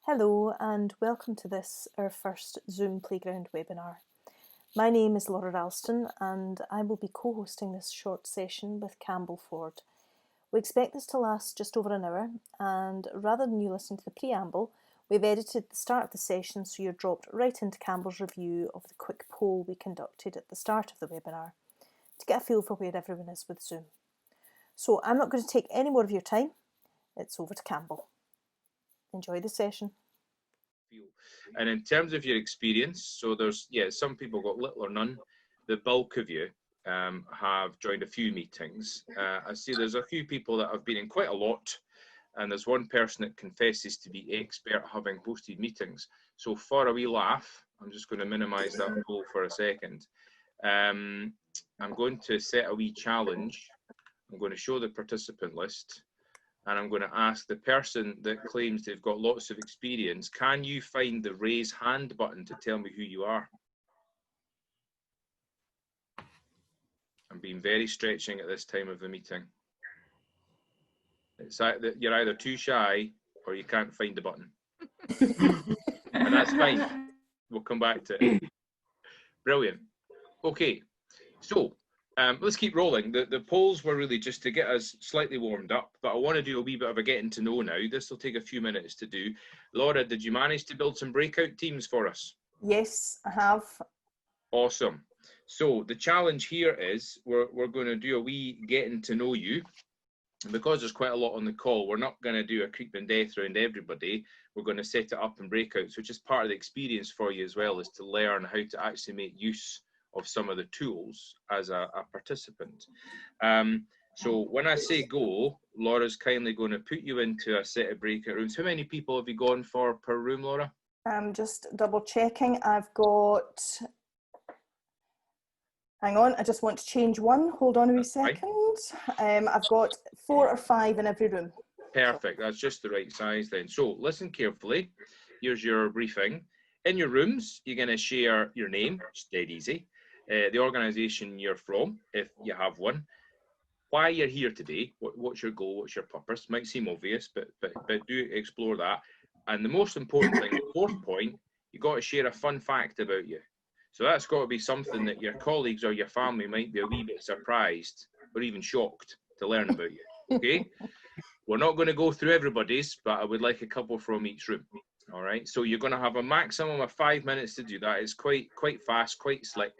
Hello and welcome to this, our first Zoom Playground webinar. My name is Laura Ralston and I will be co-hosting this short session with Campbell Ford. We expect this to last just over an hour, and rather than you listening to the preamble, we've edited the start of the session so you're dropped right into Campbell's review of the quick poll we conducted at the start of the webinar to get a feel for where everyone is with Zoom. So I'm not going to take any more of your time. It's over to Campbell. Enjoy the session. And in terms of your experience, so there's, some people got little or none. The bulk of you have joined a few meetings. I see there's a few people that have been in quite a lot, and there's one person that confesses to be expert at having hosted meetings. So for a wee laugh, I'm just going to minimize that poll for a second. I'm going to set a wee challenge. I'm going to show the participant list. And I'm going to ask the person that claims they've got lots of experience, can you find the raise hand button to tell me who you are? I'm being very stretching at this time of the meeting. It's either, you're either too shy or you can't find the button. And that's fine. We'll come back to it. Brilliant. Okay, so let's keep rolling. The polls were really just to get us slightly warmed up, but I want to do a wee bit of a getting to know now. This will take a few minutes to do. Laura, did you manage to build some breakout teams for us? Yes, I have. Awesome. So the challenge here is we're going to do a wee getting to know you. And because there's quite a lot on the call, we're not going to do a creep and death around everybody. We're going to set it up in breakouts, which is part of the experience for you as well, is to learn how to actually make use of some of the tools as a participant. So when I say go, Laura's kindly going to put you into a set of breakout rooms. How many people have you gone for per room, Laura? I'm just double checking. I've got, hang on, I just want to change one. Hold on a wee second. I've got 4 or 5 in every room. Perfect, that's just the right size then. So listen carefully. Here's your briefing. In your rooms, you're going to share your name, it's dead easy. The organisation you're from, if you have one, why you're here today, what's your goal, what's your purpose. Might seem obvious, but do explore that. And the most important thing, the fourth point, you've got to share a fun fact about you. So that's got to be something that your colleagues or your family might be a wee bit surprised or even shocked to learn about you, okay? We're not going to go through everybody's, but I would like a couple from each room. All right, so you're going to have a maximum of 5 minutes to do that. It's quite fast, quite slick.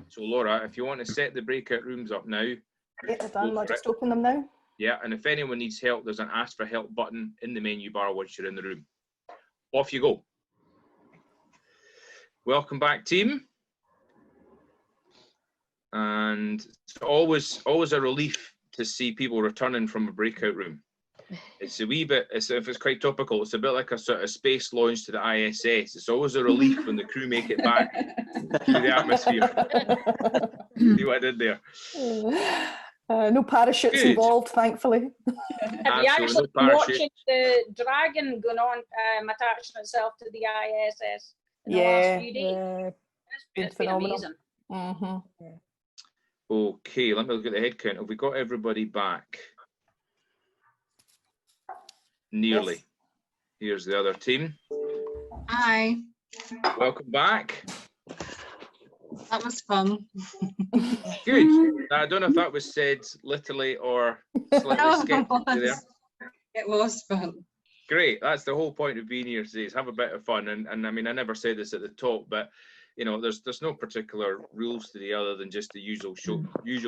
So Laura, if you want to set the breakout rooms up now. Yeah, they're done. I'll just open them now. Yeah, and if anyone needs help, there's an ask for help button in the menu bar once you're in the room. Off you go. Welcome back, team. And it's always a relief to see people returning from a breakout room. It's a wee bit, if it's quite topical, it's a bit like a sort of space launch to the ISS. It's always a relief when the crew make it back to the atmosphere. See what I did there? No parachutes involved, thankfully. Have you actually been watching the dragon going on, attaching itself to the ISS in the last few days? It's been amazing. Mm-hmm. Okay, let me look at the head count. Have we got everybody back? Nearly. Yes. Here's the other team. Hi. Welcome back. That was fun. Good. Now, I don't know if that was said literally or slightly sketchy there. It was fun. Great. That's the whole point of being here today, is have a bit of fun. And I mean, I never said this at the top, but you know, there's no particular rules today other than just the usual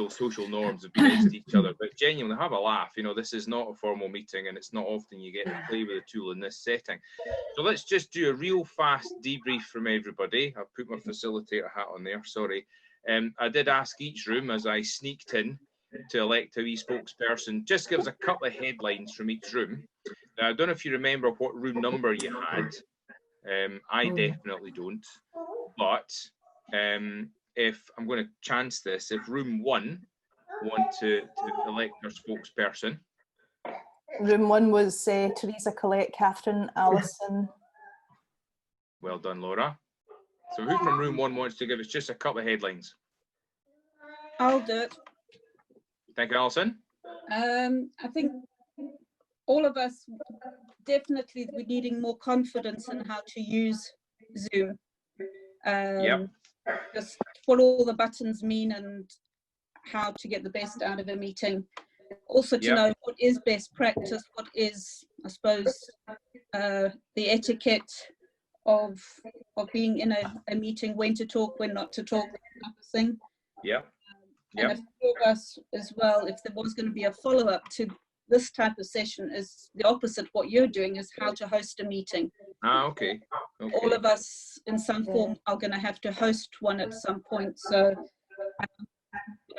social norms of being nice to each other. But genuinely have a laugh. You know, this is not a formal meeting, and it's not often you get to play with a tool in this setting. So let's just do a real fast debrief from everybody. I'll put my facilitator hat on there. Sorry. I did ask each room as I sneaked in to elect a wee spokesperson. Just give us a couple of headlines from each room. Now, I don't know if you remember what room number you had. I definitely don't. But if I'm going to chance this, if room 1 want to elect their spokesperson. Room 1 was Teresa, Colette, Catherine, Alison. Well done, Laura. So who from room 1 wants to give us just a couple of headlines? I'll do it. Thank you, Alison. I think all of us definitely we're needing more confidence in how to use Zoom. Just what all the buttons mean and how to get the best out of a meeting. Also to know what is best practice, what is, I suppose, the etiquette of being in a meeting, when to talk, when not to talk, that type of thing. And a few of us as well, if there was going to be a follow-up to this type of session, is the opposite. What you're doing is how to host a meeting. Okay. All of us in some form are going to have to host one at some point. So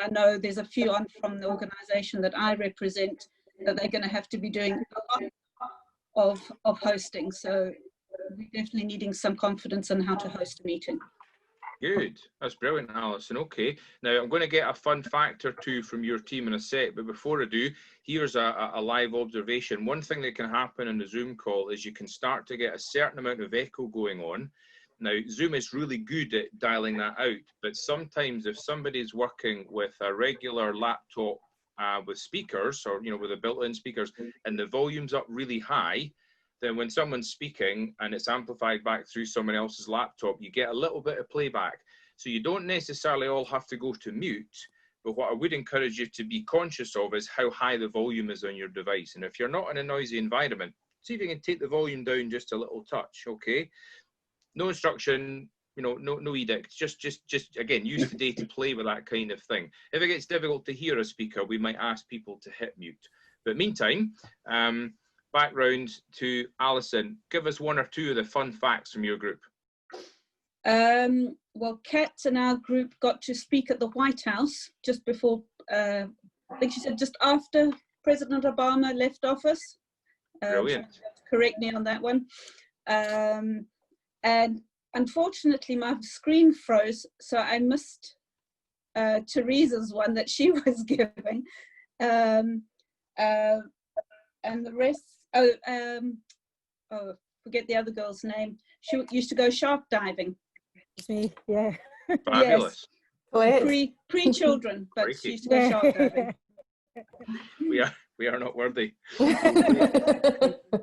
I know there's a few on from the organisation that I represent that they're going to have to be doing a lot of hosting. So we're definitely needing some confidence in how to host a meeting. Good. That's brilliant, Alison. Okay. Now, I'm going to get a fun fact or two from your team in a sec, but before I do, here's a live observation. One thing that can happen in the Zoom call is you can start to get a certain amount of echo going on. Now, Zoom is really good at dialing that out, but sometimes if somebody's working with a regular laptop with speakers, or, you know, with the built-in speakers, and the volume's up really high, then when someone's speaking and it's amplified back through someone else's laptop, you get a little bit of playback. So you don't necessarily all have to go to mute, but what I would encourage you to be conscious of is how high the volume is on your device. And if you're not in a noisy environment, see if you can take the volume down just a little touch, okay? No instruction, you know, no edict, just again, use today to play with that kind of thing. If it gets difficult to hear a speaker, we might ask people to hit mute. But meantime, background to Alison, give us one or two of the fun facts from your group. Well, Kat in our group got to speak at the White House just before, I think she said just after President Obama left office. Brilliant. Correct me on that one. And unfortunately, my screen froze, so I missed Teresa's one that she was giving. And the rest, forget the other girl's name. She used to go shark diving. It's me, yeah. Fabulous. Yes. Pre-children, but she used to go shark diving. We are not worthy.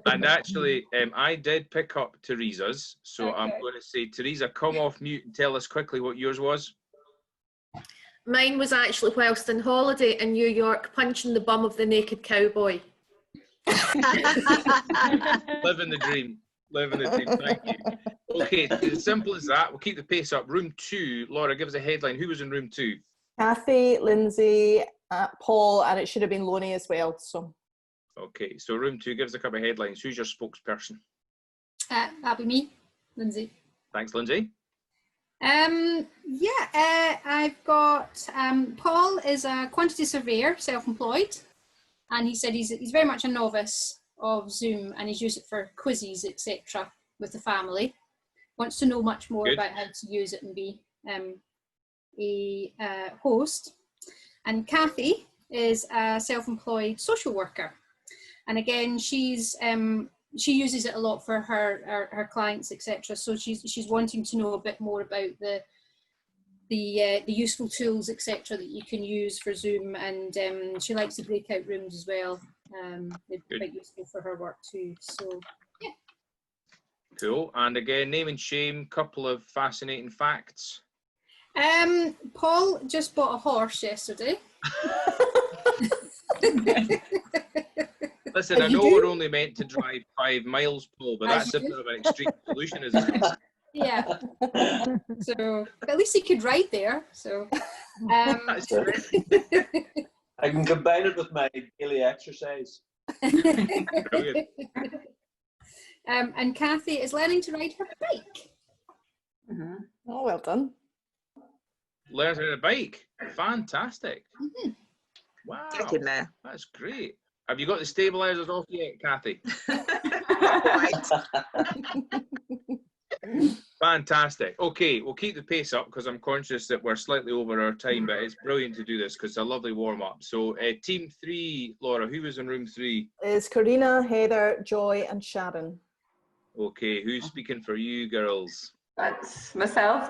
And actually, I did pick up Teresa's, so okay. I'm going to say, Teresa, come off mute and tell us quickly what yours was. Mine was actually whilst on holiday in New York, punching the bum of the naked cowboy. Living the dream. Living the dream. Thank you. Okay, it's as simple as that. We'll keep the pace up. Room 2, Laura, give us a headline. Who was in room 2? Kathy, Lindsay, Paul, and it should have been Lonnie as well. So. Okay, so room 2, give us a couple of headlines. Who's your spokesperson? That'll be me, Lindsay. Thanks, Lindsay. I've got Paul is a quantity surveyor, self-employed, and he said he's very much a novice of Zoom and he's used it for quizzes, etc. with the family. Wants to know much more about how to use it and be a host. And Kathy is a self-employed social worker, and again she uses it a lot for her clients, etc. So she's wanting to know a bit more about the useful tools, etc. that you can use for Zoom, and she likes the breakout rooms as well. They're quite useful for her work too. So yeah. Cool. And again, name and shame, couple of fascinating facts. Paul just bought a horse yesterday. Listen, I know we're only meant to drive 5 miles, Paul, but that's a bit of an extreme solution, isn't it? Yeah. So at least he could ride there. So that's right. I can combine it with my daily exercise. Brilliant. And Kathy is learning to ride her bike. Mm-hmm. Oh, well done. Learning to ride a bike. Fantastic. Mm-hmm. Wow. That's great. Have you got the stabilizers off yet, Kathy? Fantastic. Okay, we'll keep the pace up because I'm conscious that we're slightly over our time, but it's brilliant to do this because it's a lovely warm-up. So team 3, Laura, who was in room 3? It's Karina, Heather, Joy and Sharon. Okay, who's speaking for you girls? That's myself.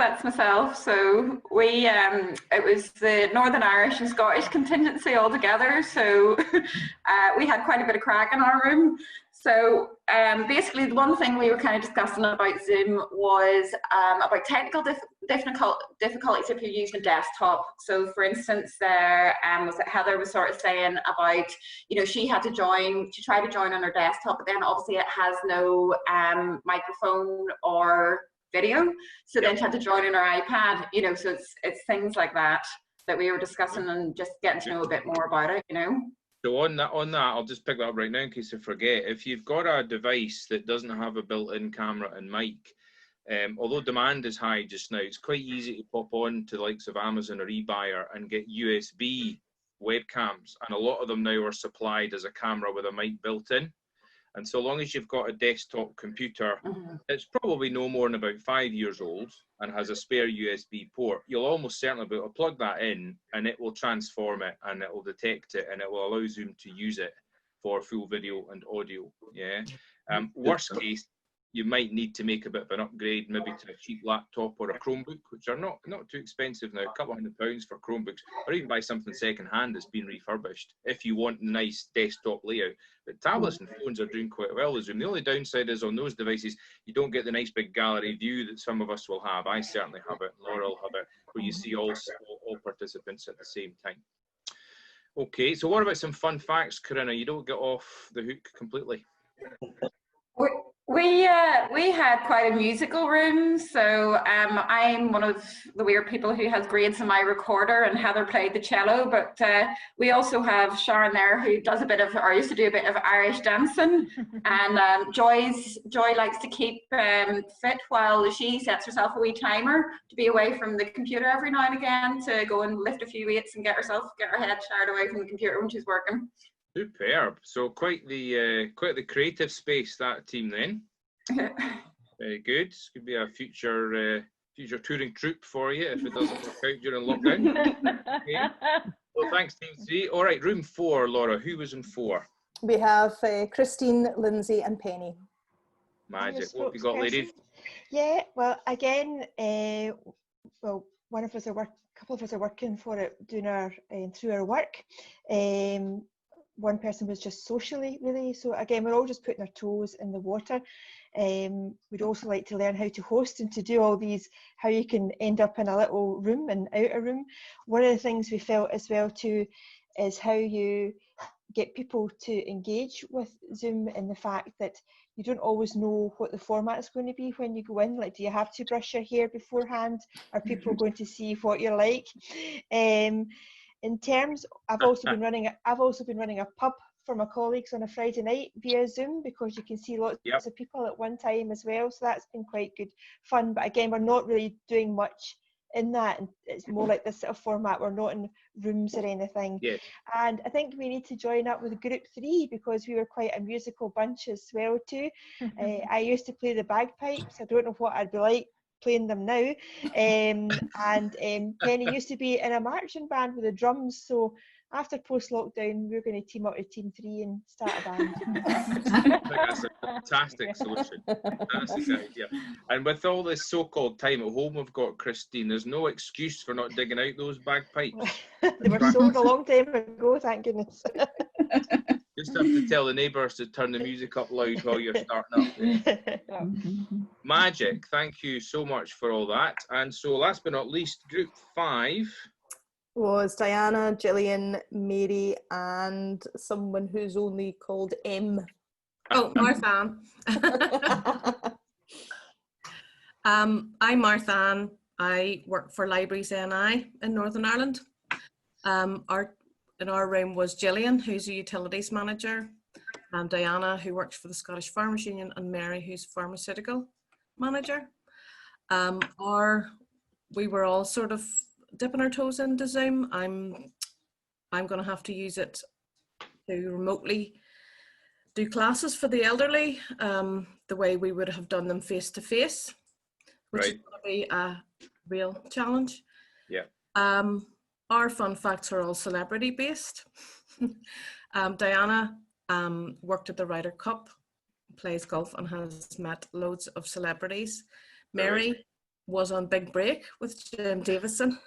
So we, it was the Northern Irish and Scottish contingency all together. So we had quite a bit of crack in our room. So basically the one thing we were kind of discussing about Zoom was about technical difficulties if you're using a desktop. So for instance, there was that Heather was sort of saying about, you know, she tried to join on her desktop, but then obviously it has no microphone or video, so then she had to join on her iPad, you know, so it's things like that we were discussing and just getting to know a bit more about it, you know. So on that, I'll just pick that up right now in case I forget. If you've got a device that doesn't have a built-in camera and mic, although demand is high just now, it's quite easy to pop on to the likes of Amazon or eBuyer and get USB webcams, and a lot of them now are supplied as a camera with a mic built in. And so long as you've got a desktop computer, it's probably no more than about 5 years old and has a spare USB port, you'll almost certainly be able to plug that in and it will transform it and it will detect it and it will allow Zoom to use it for full video and audio. Yeah. Worst case, you might need to make a bit of an upgrade, maybe to a cheap laptop or a Chromebook, which are not too expensive now, a couple £100 for Chromebooks, or even buy something second-hand that's been refurbished if you want a nice desktop layout. But tablets and phones are doing quite well with Zoom. The only downside is on those devices, you don't get the nice big gallery view that some of us will have. I certainly have it, Laura will have it, where you see all participants at the same time. Okay, so what about some fun facts, Corinna? You don't get off the hook completely. We had quite a musical room, so I'm one of the weird people who has grades in my recorder, and Heather played the cello, but we also have Sharon there who does used to do a bit of Irish dancing, and Joy likes to keep fit while she sets herself a wee timer to be away from the computer every now and again to go and lift a few weights and get her head tired away from the computer when she's working. Superb. So quite the creative space, that team then. Very good. This could be a future touring troupe for you if it doesn't work out during lockdown. Okay. Well, thanks, Team 3. All right, room 4, Laura. Who was in 4? We have Christine, Lindsay, and Penny. Magic. What have you got, ladies? Yeah. Well, again, well, a couple of us are working for it, doing our through our work. One person was just socially, really. So again, we're all just putting our toes in the water. We'd also like to learn how to host and to do all these, how you can end up in a little room and out a room. One of the things we felt as well too is how you get people to engage with Zoom, and the fact that you don't always know what the format is going to be when you go in. Like, do you have to brush your hair beforehand? Are people going to see what you're like? In terms, I've also been running a pub for my colleagues on a Friday night via Zoom, because you can see lots of people at one time as well. So that's been quite good fun. But again, we're not really doing much in that. It's more like this sort of format. We're not in rooms or anything. Yes. And I think we need to join up with group 3, because we were quite a musical bunch as well too. I used to play the bagpipes. I don't know what I'd be like playing them now. And Penny used to be in a marching band with the drums. So after post-lockdown, we're going to team up with Team 3 and start a band. That's a fantastic solution. Fantastic idea. And with all this so-called time at home we've got, Christine, there's no excuse for not digging out those bagpipes. They were sold a long time ago, thank goodness. Just have to tell the neighbours to turn the music up loud while you're starting up. Magic, thank you so much for all that. And so last but not least, group 5 was Diana, Gillian, Mary, and someone who's only called M. Oh, Martha. I'm Martha. I work for Libraries NI in Northern Ireland. In our room was Gillian, who's a utilities manager, and Diana, who works for the Scottish Farmers Union, and Mary, who's pharmaceutical manager. We were all sort of dipping our toes into Zoom. I'm going to have to use it to remotely do classes for the elderly, the way we would have done them face to face, which is going to be a real challenge. Yeah. Our fun facts are all celebrity based. Diana worked at the Ryder Cup, plays golf, and has met loads of celebrities. Mary was on Big Break with Jim Davison.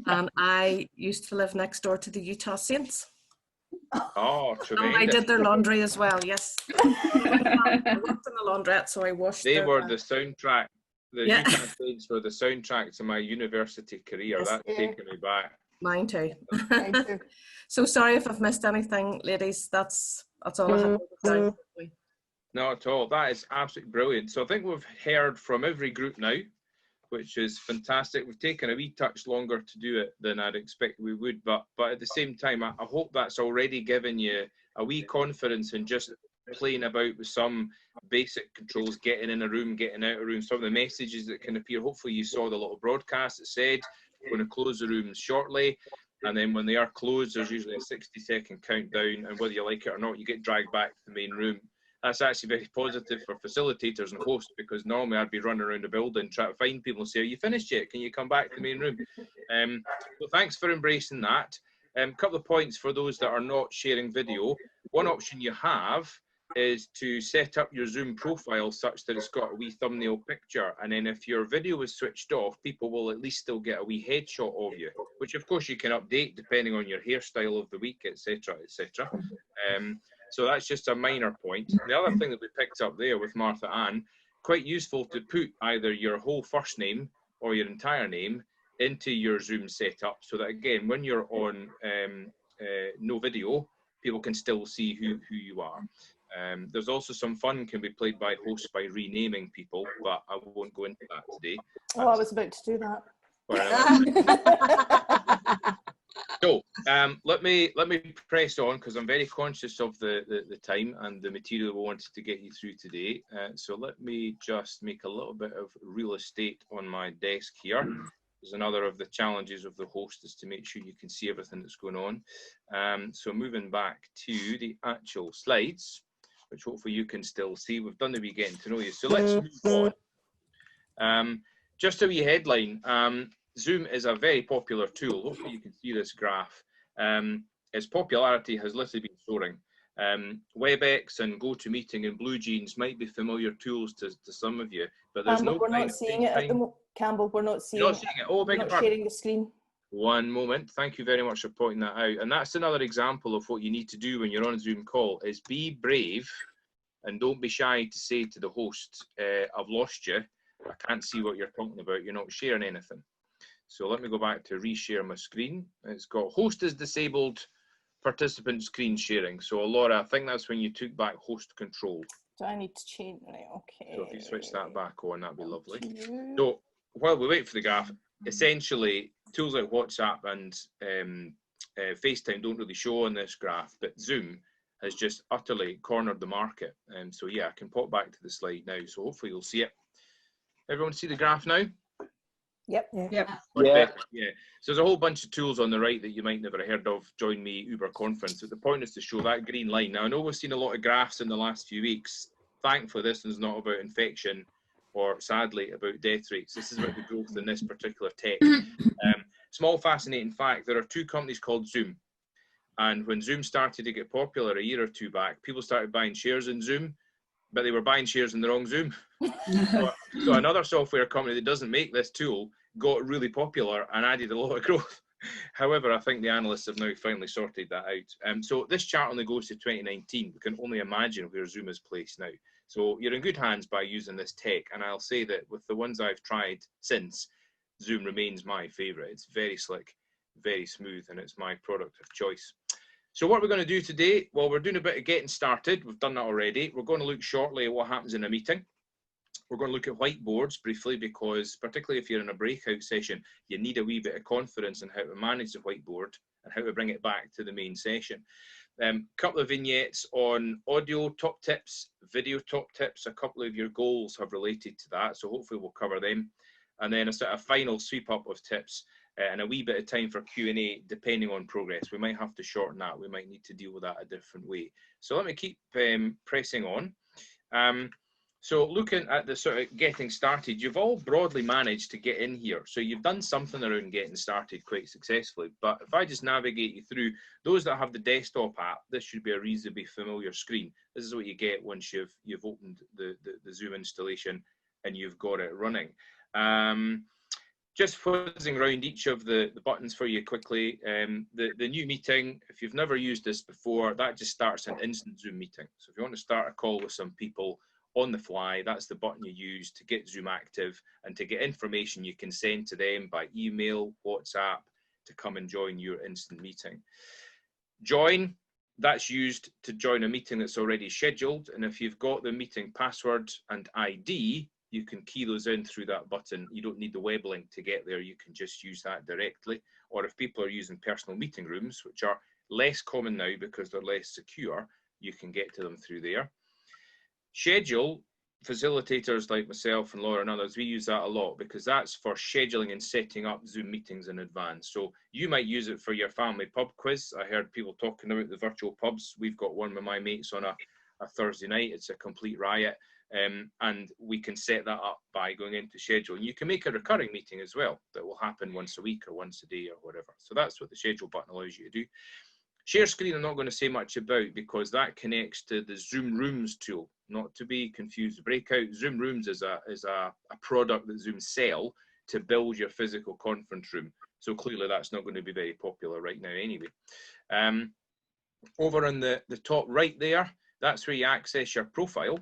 And I used to live next door to the Utah Saints. Oh, tremendous. I did their laundry as well, yes. I worked in the laundrette, so I washed They their, were the soundtrack. The yeah. Utah Saints were the soundtrack to my university career. Yes. That's taken me back. Mine too. Mine too. So sorry if I've missed anything, ladies. That's all I have down. Not at all. That is absolutely brilliant. So I think we've heard from every group now, which is fantastic. We've taken a wee touch longer to do it than I'd expect we would, but at the same time, I hope that's already given you a wee confidence in just playing about with some basic controls, getting in a room, getting out of a room, some of the messages that can appear. Hopefully you saw the little broadcast that said we're going to close the rooms shortly, and then when they are closed, there's usually a 60-second countdown, and whether you like it or not, you get dragged back to the main room. That's actually very positive for facilitators and hosts, because normally I'd be running around the building trying to find people and say, are you finished yet? Can you come back to the main room? So thanks for embracing that. A couple of points for those that are not sharing video. One option you have is to set up your Zoom profile such that it's got a wee thumbnail picture, and then if your video is switched off, people will at least still get a wee headshot of you, which of course you can update depending on your hairstyle of the week, etc., etc. So that's just a minor point. The other thing that we picked up there with Martha Ann, quite useful to put either your whole first name or your entire name into your Zoom setup, so that again, when you're on no video, people can still see who you are. There's also some fun can be played by hosts by renaming people, but I won't go into that today. Oh, I was about to do that. So let me press on, because I'm very conscious of the time and the material we wanted to get you through today. So let me just make a little bit of real estate on my desk here. There's another of the challenges of the host is to make sure you can see everything that's going on. So moving back to the actual slides, which hopefully you can still see. We've done the wee getting to know you. So let's move on. Just a wee headline. Zoom is a very popular tool. Hopefully you can see this graph. Its popularity has literally been soaring. WebEx and GoToMeeting and BlueJeans might be familiar tools to some of you, but there's Campbell, no we're not seeing it at the moment. Campbell, we're not seeing it. Oh, beg your pardon. Sharing the screen. One moment. Thank you very much for pointing that out. And that's another example of what you need to do when you're on a Zoom call, is be brave and don't be shy to say to the host, I've lost you. I can't see what you're talking about. You're not sharing anything. So let me go back to reshare my screen. It's got host is disabled, participant screen sharing. So Laura, I think that's when you took back host control. Do I need to change? Right, okay. So if you switch that back on, that'd be lovely. So while we wait for the graph, essentially tools like WhatsApp and FaceTime don't really show on this graph, but Zoom has just utterly cornered the market. So yeah, I can pop back to the slide now. So hopefully you'll see it. Everyone see the graph now? Yep. Yeah. So there's a whole bunch of tools on the right that you might never have heard of. Join me Uber conference. But the point is to show that green line. Now I know we've seen a lot of graphs in the last few weeks. Thankfully, this one's not about infection or sadly about death rates. This is about the growth in this particular tech. Small fascinating fact, there are two companies called Zoom. And when Zoom started to get popular a year or two back, people started buying shares in Zoom, but they were buying shares in the wrong Zoom. So another software company that doesn't make this tool got really popular and added a lot of growth. However, I think the analysts have now finally sorted that out. So this chart only goes to 2019. We can only imagine where Zoom is placed now. So you're in good hands by using this tech. And I'll say that with the ones I've tried since, Zoom remains my favorite. It's very slick, very smooth, and it's my product of choice. So what we're going to do today, well, we're doing a bit of getting started. We've done that already. We're going to look shortly at what happens in a meeting. We're going to look at whiteboards briefly, because particularly if you're in a breakout session, you need a wee bit of confidence in how to manage the whiteboard and how to bring it back to the main session. Couple of vignettes on audio top tips, video top tips. A couple of your goals have related to that, so hopefully we'll cover them. And then a sort of final sweep up of tips and a wee bit of time for Q&A depending on progress. We might have to shorten that. We might need to deal with that a different way. So let me keep pressing on. So looking at the sort of getting started, you've all broadly managed to get in here. So you've done something around getting started quite successfully. But if I just navigate you through, those that have the desktop app, this should be a reasonably familiar screen. This is what you get once you've opened the Zoom installation and you've got it running. Just whizzing around each of the buttons for you quickly. The new meeting, if you've never used this before, that just starts an instant Zoom meeting. So if you want to start a call with some people on the fly, that's the button you use to get Zoom active and to get information you can send to them by email, WhatsApp, to come and join your instant meeting. Join, that's used to join a meeting that's already scheduled. And if you've got the meeting password and ID, you can key those in through that button. You don't need the web link to get there. You can just use that directly. Or if people are using personal meeting rooms, which are less common now because they're less secure, you can get to them through there. Schedule, facilitators like myself and Laura and others, we use that a lot because that's for scheduling and setting up Zoom meetings in advance. So you might use it for your family pub quiz. I heard people talking about the virtual pubs. We've got one with my mates on a Thursday night. It's a complete riot. And we can set that up by going into schedule. And you can make a recurring meeting as well that will happen once a week or once a day or whatever. So that's what the schedule button allows you to do. Share screen I'm not going to say much about because that connects to the Zoom Rooms tool, not to be confused with breakout. Zoom Rooms is a product that Zoom sell to build your physical conference room. So clearly that's not going to be very popular right now anyway. Over on the top right there, that's where you access your profile.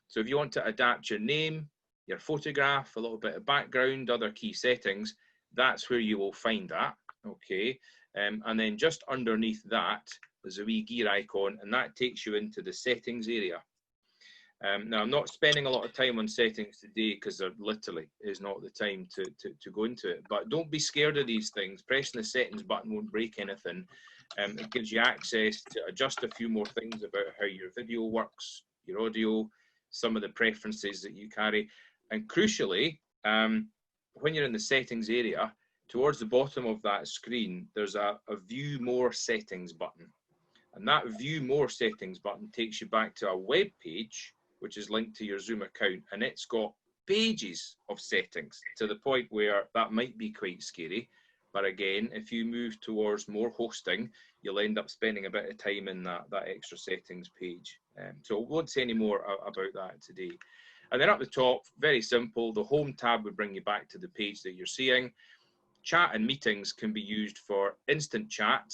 So if you want to adapt your name, your photograph, a little bit of background, other key settings, that's where you will find that, okay? And then just underneath that, there's a wee gear icon, and that takes you into the settings area. Now, I'm not spending a lot of time on settings today because there literally is not the time to go into it. But don't be scared of these things. Pressing the settings button won't break anything. It gives you access to adjust a few more things about how your video works, your audio, some of the preferences that you carry. And crucially, when you're in the settings area, towards the bottom of that screen, there's a view more settings button. And that view more settings button takes you back to a web page, which is linked to your Zoom account. And it's got pages of settings to the point where that might be quite scary. But again, if you move towards more hosting, you'll end up spending a bit of time in that extra settings page. So I won't say any more about that today. And then up the top, very simple, the home tab would bring you back to the page that you're seeing. Chat and meetings can be used for instant chat,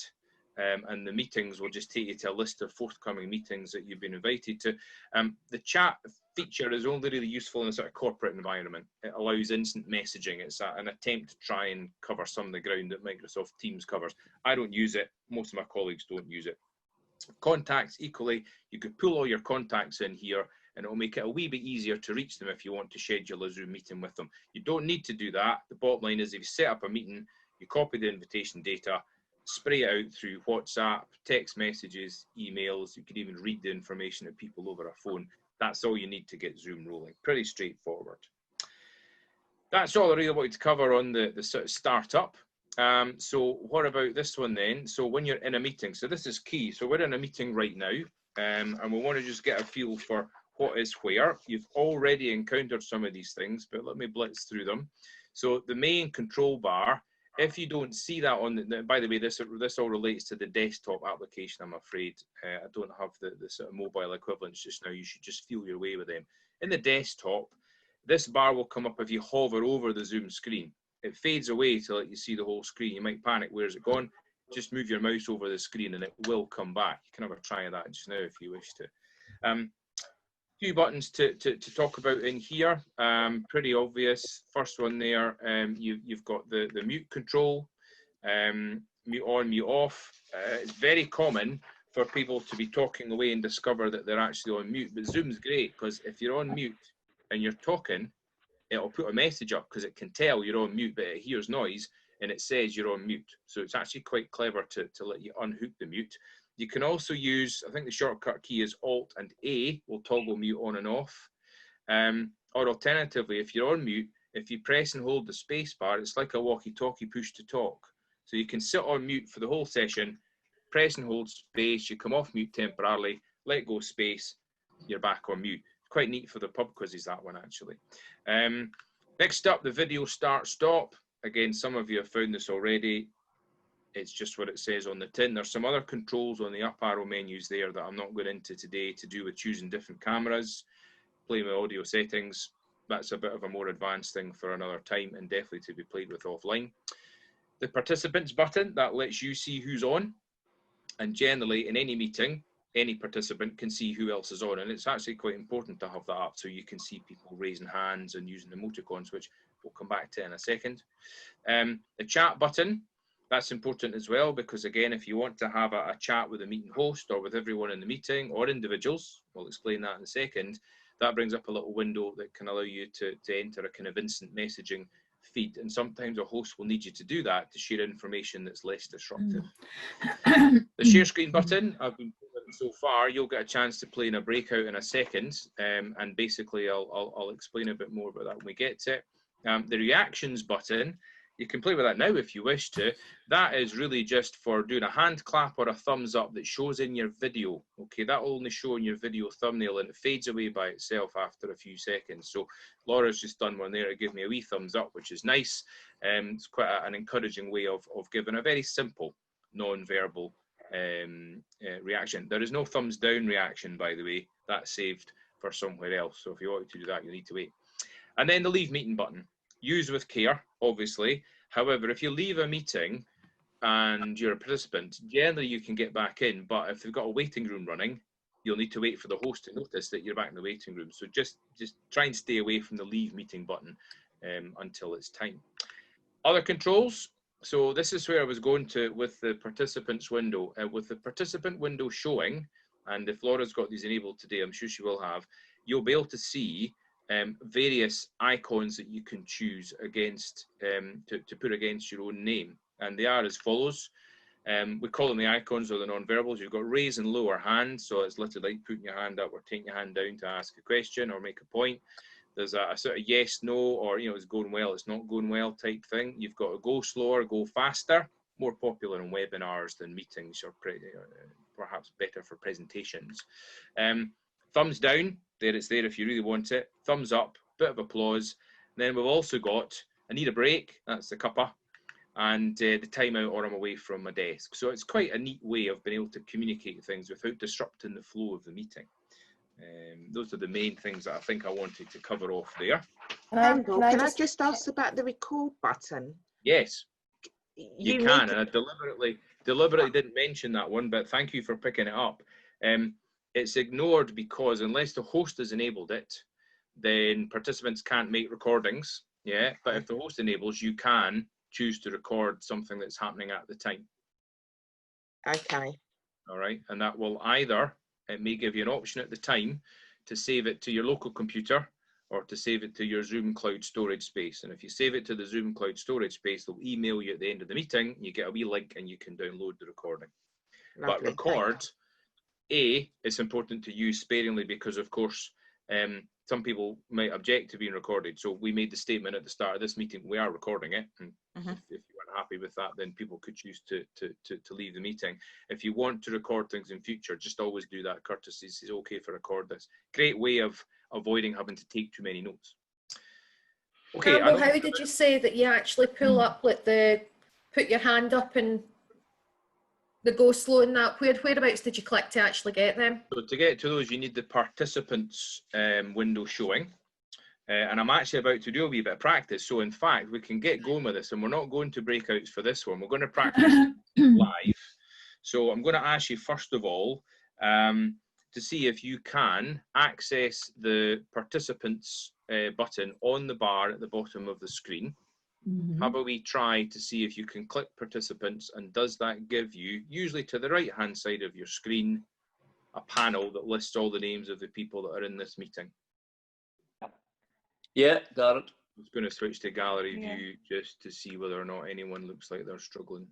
and the meetings will just take you to a list of forthcoming meetings that you've been invited to. The chat feature is only really useful in a sort of corporate environment. It allows instant messaging. It's an attempt to try and cover some of the ground that Microsoft Teams covers. I don't use it. Most of my colleagues don't use it. Contacts, equally, you could pull all your contacts in here and it'll make it a wee bit easier to reach them if you want to schedule a Zoom meeting with them. You don't need to do that. The bottom line is if you set up a meeting, you copy the invitation data, spray it out through WhatsApp, text messages, emails. You can even read the information to people over a phone. That's all you need to get Zoom rolling. Pretty straightforward. That's all I really wanted to cover on the sort of startup. So what about this one then? So when you're in a meeting, so this is key. So we're in a meeting right now, and we want to just get a feel for what is where. You've already encountered some of these things, but let me blitz through them. So the main control bar, if you don't see that on, by the way, this all relates to the desktop application, I'm afraid. I don't have the sort of mobile equivalents just now. You should just feel your way with them. In the desktop, this bar will come up if you hover over the Zoom screen. It fades away to let you see the whole screen. You might panic, where's it gone? Just move your mouse over the screen and it will come back. You can have a try of that just now if you wish to. Few buttons to talk about in here, pretty obvious. First one there, you've got the mute control, mute on, mute off. It's very common for people to be talking away and discover that they're actually on mute, but Zoom's great because if you're on mute and you're talking, it'll put a message up because it can tell you're on mute, but it hears noise and it says you're on mute. So it's actually quite clever to let you unhook the mute. You can also use, I think the shortcut key is Alt and A will toggle mute on and off. Or alternatively, if you're on mute, if you press and hold the space bar, it's like a walkie-talkie push to talk. So you can sit on mute for the whole session, press and hold space, you come off mute temporarily, let go space, you're back on mute. Quite neat for the pub quizzes, that one actually. Next up, the video start stop. Again, some of you have found this already. It's just what it says on the tin. There's some other controls on the up arrow menus there that I'm not going into today to do with choosing different cameras, playing with audio settings. that's a bit of a more advanced thing for another time and definitely to be played with offline. The participants button, that lets you see who's on, and generally in any meeting, any participant can see who else is on, and it's actually quite important to have that up so you can see people raising hands and using emoticons, which we'll come back to in a second. The chat button, that's important as well, because again, if you want to have a chat with the meeting host or with everyone in the meeting or individuals, we'll explain that in a second, that brings up a little window that can allow you to enter a kind of instant messaging feed, and sometimes a host will need you to do that to share information that's less disruptive. The share screen button, I've been so far, you'll get a chance to play in a breakout in a second, and basically I'll explain a bit more about that when we get to it. The reactions button, you can play with that now if you wish to. That is really just for doing a hand clap or a thumbs up that shows in your video. Okay, that will only show in your video thumbnail, and it fades away by itself after a few seconds. So Laura's just done one there to give me a wee thumbs up, which is nice. It's quite an encouraging way of giving a very simple non-verbal reaction. There is no thumbs down reaction, by the way. That's saved for somewhere else. So if you want to do that, you need to wait. And then the leave meeting button. Use with care, obviously. However, if you leave a meeting and you're a participant, generally you can get back in, but if they've got a waiting room running, you'll need to wait for the host to notice that you're back in the waiting room. So just try and stay away from the leave meeting button until it's time. Other controls. So this is where I was going to with the participants window. With the participant window showing, and if Laura's got these enabled today, I'm sure she will have, you'll be able to see various icons that you can choose against to put against your own name, and they are as follows. We call them the icons or the non-verbals. You've got raise and lower hand, so it's literally like putting your hand up or taking your hand down to ask a question or make a point. There's a sort of yes, no, or it's going well, it's not going well type thing. You've got a go slower, go faster, more popular in webinars than meetings, or perhaps better for presentations. Thumbs down, there it's there if you really want it. Thumbs up, bit of applause. And then we've also got, I need a break, that's the cuppa, and the timeout or I'm away from my desk. So it's quite a neat way of being able to communicate things without disrupting the flow of the meeting. Those are the main things that I think I wanted to cover off there. Campbell, can I just ask about the record button? Yes, you can, and I deliberately didn't mention that one, but thank you for picking it up. It's ignored because unless the host has enabled it, then participants can't make recordings. Yeah, but if the host enables, you can choose to record something that's happening at the time. Okay. All right, and that will either, it may give you an option at the time to save it to your local computer or to save it to your Zoom cloud storage space. And if you save it to the Zoom cloud storage space, they'll email you at the end of the meeting, you get a wee link and you can download the recording. Lovely, but record, it's important to use sparingly because, of course, some people might object to being recorded. So we made the statement at the start of this meeting, we are recording it. And if you weren't happy with that, then people could choose to leave the meeting. If you want to record things in future, just always do that courtesy. It's okay for record this. Great way of avoiding having to take too many notes. Okay. Campbell, how did you say that you actually pull up like put your hand up and the go slow in that? Whereabouts did you click to actually get them? So to get to those, you need the participants window showing. And I'm actually about to do a wee bit of practice. So in fact, we can get going with this, and we're not going to breakouts for this one. We're going to practice live. So I'm going to ask you, first of all, to see if you can access the participants button on the bar at the bottom of the screen. Have a wee try to see if you can click participants, and does that give you, usually to the right hand side of your screen, a panel that lists all the names of the people that are in this meeting? Yeah, got it. I was going to switch to gallery view just to see whether or not anyone looks like they're struggling.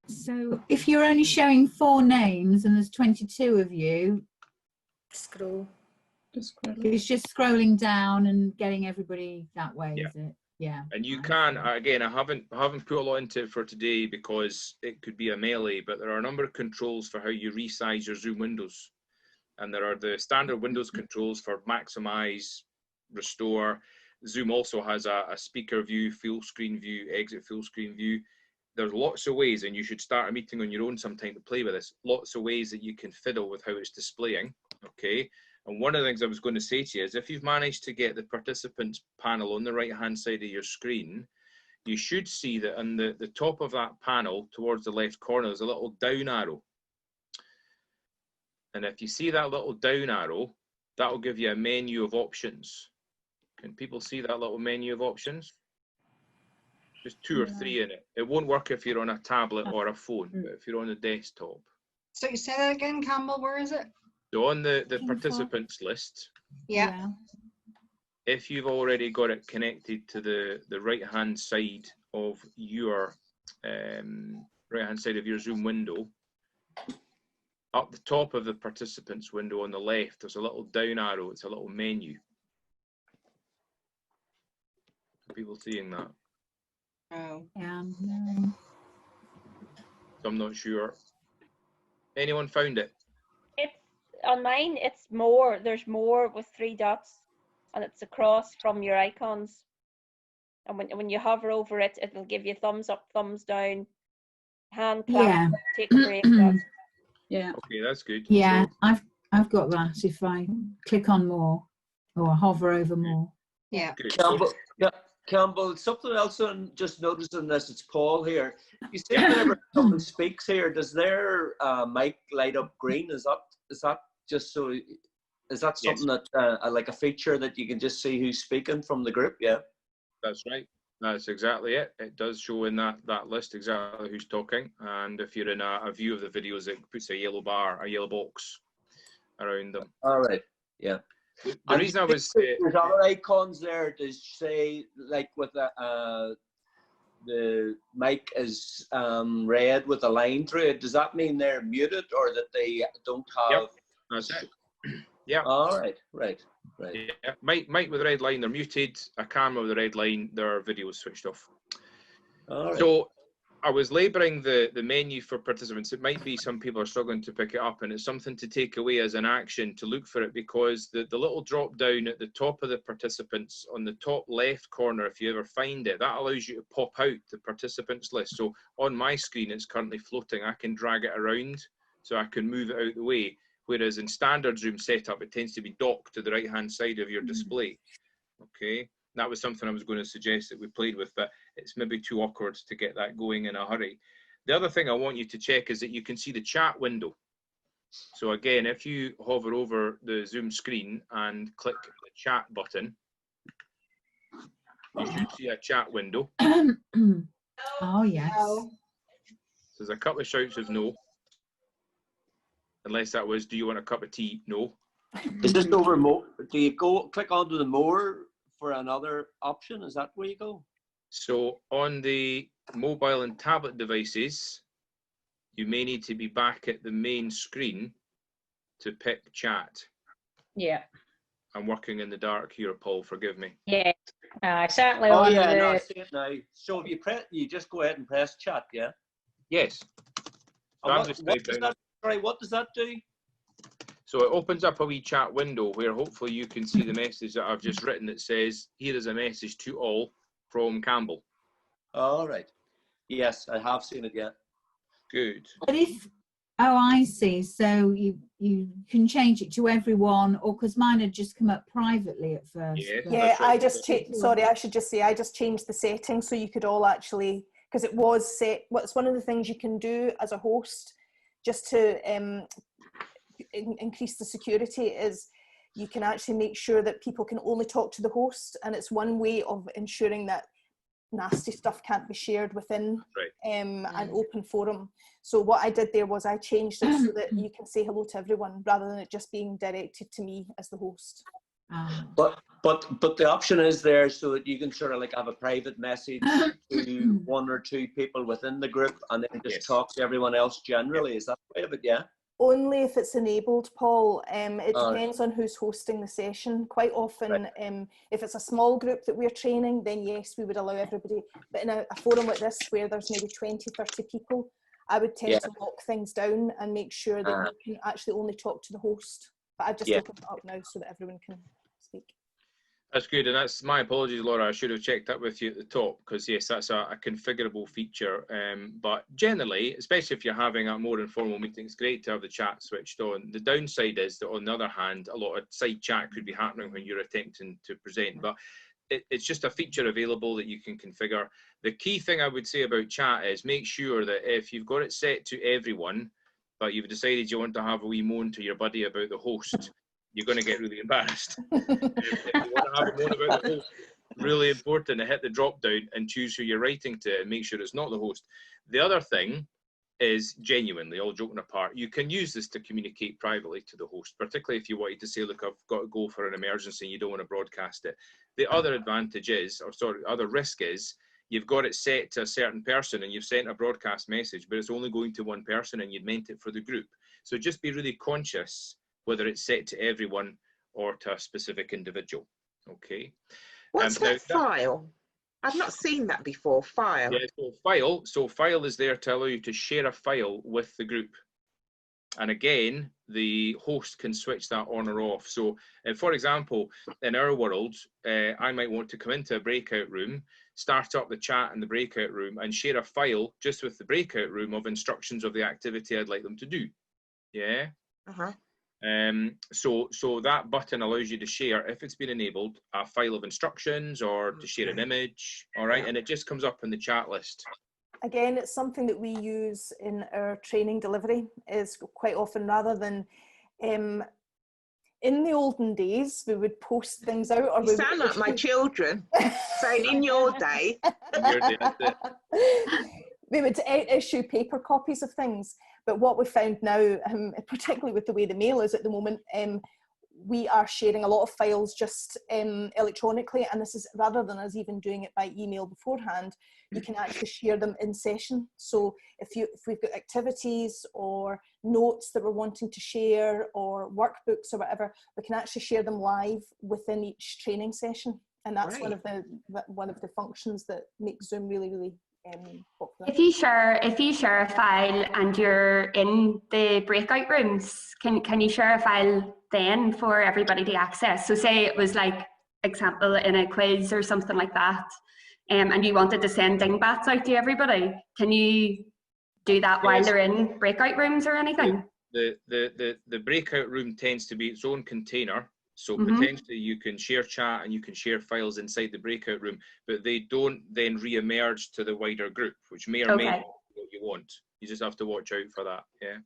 So if you're only showing 4 names and there's 22 of you, scroll. It's just scrolling down and getting everybody that way, is it? Yeah. And you can, again, I haven't put a lot into it for today because it could be a melee, but there are a number of controls for how you resize your Zoom windows. And there are the standard Windows controls for maximize, restore. Zoom also has a speaker view, full screen view, exit full screen view. There's lots of ways, and you should start a meeting on your own sometime to play with this. Lots of ways that you can fiddle with how it's displaying, okay? And one of the things I was going to say to you is if you've managed to get the participants panel on the right-hand side of your screen, you should see that on the top of that panel, towards the left corner, there's a little down arrow. And if you see that little down arrow, that will give you a menu of options. Can people see that little menu of options? Just 2 or 3 in it. It won't work if you're on a tablet or a phone, but if you're on the desktop. So you say that again, Campbell, where is it? So on the participants list, Yeah. if you've already got it connected to the right-hand side of your Zoom window, up the top of the participants window on the left, there's a little down arrow. It's a little menu. Are people seeing that? Oh. Yeah. So I'm not sure. Anyone found it? It's on mine. It's more. There's more with 3 dots, and it's across from your icons. And when you hover over it, it will give you thumbs up, thumbs down, hand clap, take a break. Yeah. Okay, that's good. Yeah, So, I've got that. If I click on more or hover over more. Yeah. Campbell, yeah, Campbell, something else I'm just noticing this, it's Paul here. You see whenever someone speaks here, does their mic light up green? Is that just so, is that something that, like a feature that you can just see who's speaking from the group? Yeah. that's right. That's exactly it. It does show in that list exactly who's talking. And if you're in a view of the videos, it puts a yellow bar, a yellow box around them. All right. Yeah. The reason I was... There's other icons there to say, like with the mic is red with a line through it. Does that mean they're muted or that they don't have... Yep, that's it. Yeah. All right, right. Yeah, mic with a red line, they're muted. A camera with a red line, their video is switched off. All right. So I was labouring the menu for participants. It might be some people are struggling to pick it up, and it's something to take away as an action to look for it, because the little drop down at the top of the participants on the top left corner, if you ever find it, that allows you to pop out the participants list. So on my screen, it's currently floating. I can drag it around so I can move it out the way. Whereas in standard Zoom setup, it tends to be docked to the right-hand side of your display. Okay, that was something I was going to suggest that we played with, but it's maybe too awkward to get that going in a hurry. The other thing I want you to check is that you can see the chat window. So again, if you hover over the Zoom screen and click the chat button, you should see a chat window. Oh, yes. So there's a couple of shouts of no. Unless that was, do you want a cup of tea? No. Is this over more? Do you go click onto the more for another option? Is that where you go? So on the mobile and tablet devices, you may need to be back at the main screen to pick chat. Yeah. I'm working in the dark here, Paul, forgive me. Yeah. Certainly Oh on yeah, the... no, I see it now. So if you press, you just go ahead and press chat, yeah? Yes. So What does that do? So it opens up a wee chat window where hopefully you can see the message that I've just written that says, here is a message to all from Campbell. All right. Yes, I have seen it yet. Good. But if, oh, I see. So you can change it to everyone, or because mine had just come up privately at first. Yeah, I just sorry, I should just say I just changed the setting so you could all actually, because it was set. What's one of the things you can do as a host, just to increase the security, is you can actually make sure that people can only talk to the host, and it's one way of ensuring that nasty stuff can't be shared within an open forum. So what I did there was I changed it so that you can say hello to everyone rather than it just being directed to me as the host. But the option is there so that you can sort of like have a private message to 1 or 2 people within the group and then just talk to everyone else generally. Is that right of it? Yeah. Only if it's enabled, Paul. It depends on who's hosting the session. Quite often, if it's a small group that we're training, then yes, we would allow everybody. But in a forum like this, where there's maybe 20, 30 people, I would tend to lock things down and make sure that you can actually only talk to the host. But I've just opened it up now so that everyone can speak. That's good, and that's my apologies, Laura. I should have checked that with you at the top, because yes, that's a configurable feature. But generally, especially if you're having a more informal meeting, it's great to have the chat switched on. The downside is that, on the other hand, a lot of side chat could be happening when you're attempting to present. But it's just a feature available that you can configure. The key thing I would say about chat is make sure that if you've got it set to everyone, but you've decided you want to have a wee moan to your buddy about the host, you're going to get really embarrassed. If you want to have a moan about the host, really important to hit the drop down and choose who you're writing to and make sure it's not the host. The other thing is, genuinely, all joking apart, you can use this to communicate privately to the host, particularly if you wanted to say, look, I've got to go for an emergency and you don't want to broadcast it. The other advantage is, or sorry, other risk is, you've got it set to a certain person and you've sent a broadcast message, but it's only going to one person and you'd meant it for the group. So just be really conscious whether it's set to everyone or to a specific individual. Okay. What's that file? I've not seen that before. File. Yeah, so file is there to allow you to share a file with the group. And again, the host can switch that on or off. So, for example, in our world, I might want to come into a breakout room, start up the chat in the breakout room, and share a file just with the breakout room of instructions of the activity I'd like them to do. Yeah. So that button allows you to share, if it's been enabled, a file of instructions or to share an image. All right, and it just comes up in the chat list. Again, it's something that we use in our training delivery, is quite often, rather than in the olden days, we would post things out. Or you sound like my children saying, in your day. We would issue paper copies of things. But what we found now, particularly with the way the mail is at the moment, we are sharing a lot of files just electronically, and this is rather than us even doing it by email beforehand. You can actually share them in session. So if we've got activities or notes that we're wanting to share or workbooks or whatever, we can actually share them live within each training session, and that's one of the functions that makes Zoom really, really popular. If you share a file and you're in the breakout rooms, can you share a file then for everybody to access? So say it was like, example, in a quiz or something like that, and you wanted to send dingbats out to everybody, can you do that while they're in breakout rooms or anything? The breakout room tends to be its own container. So potentially you can share chat and you can share files inside the breakout room, but they don't then re-emerge to the wider group, which may or may not be what you want. You just have to watch out for that. Yeah.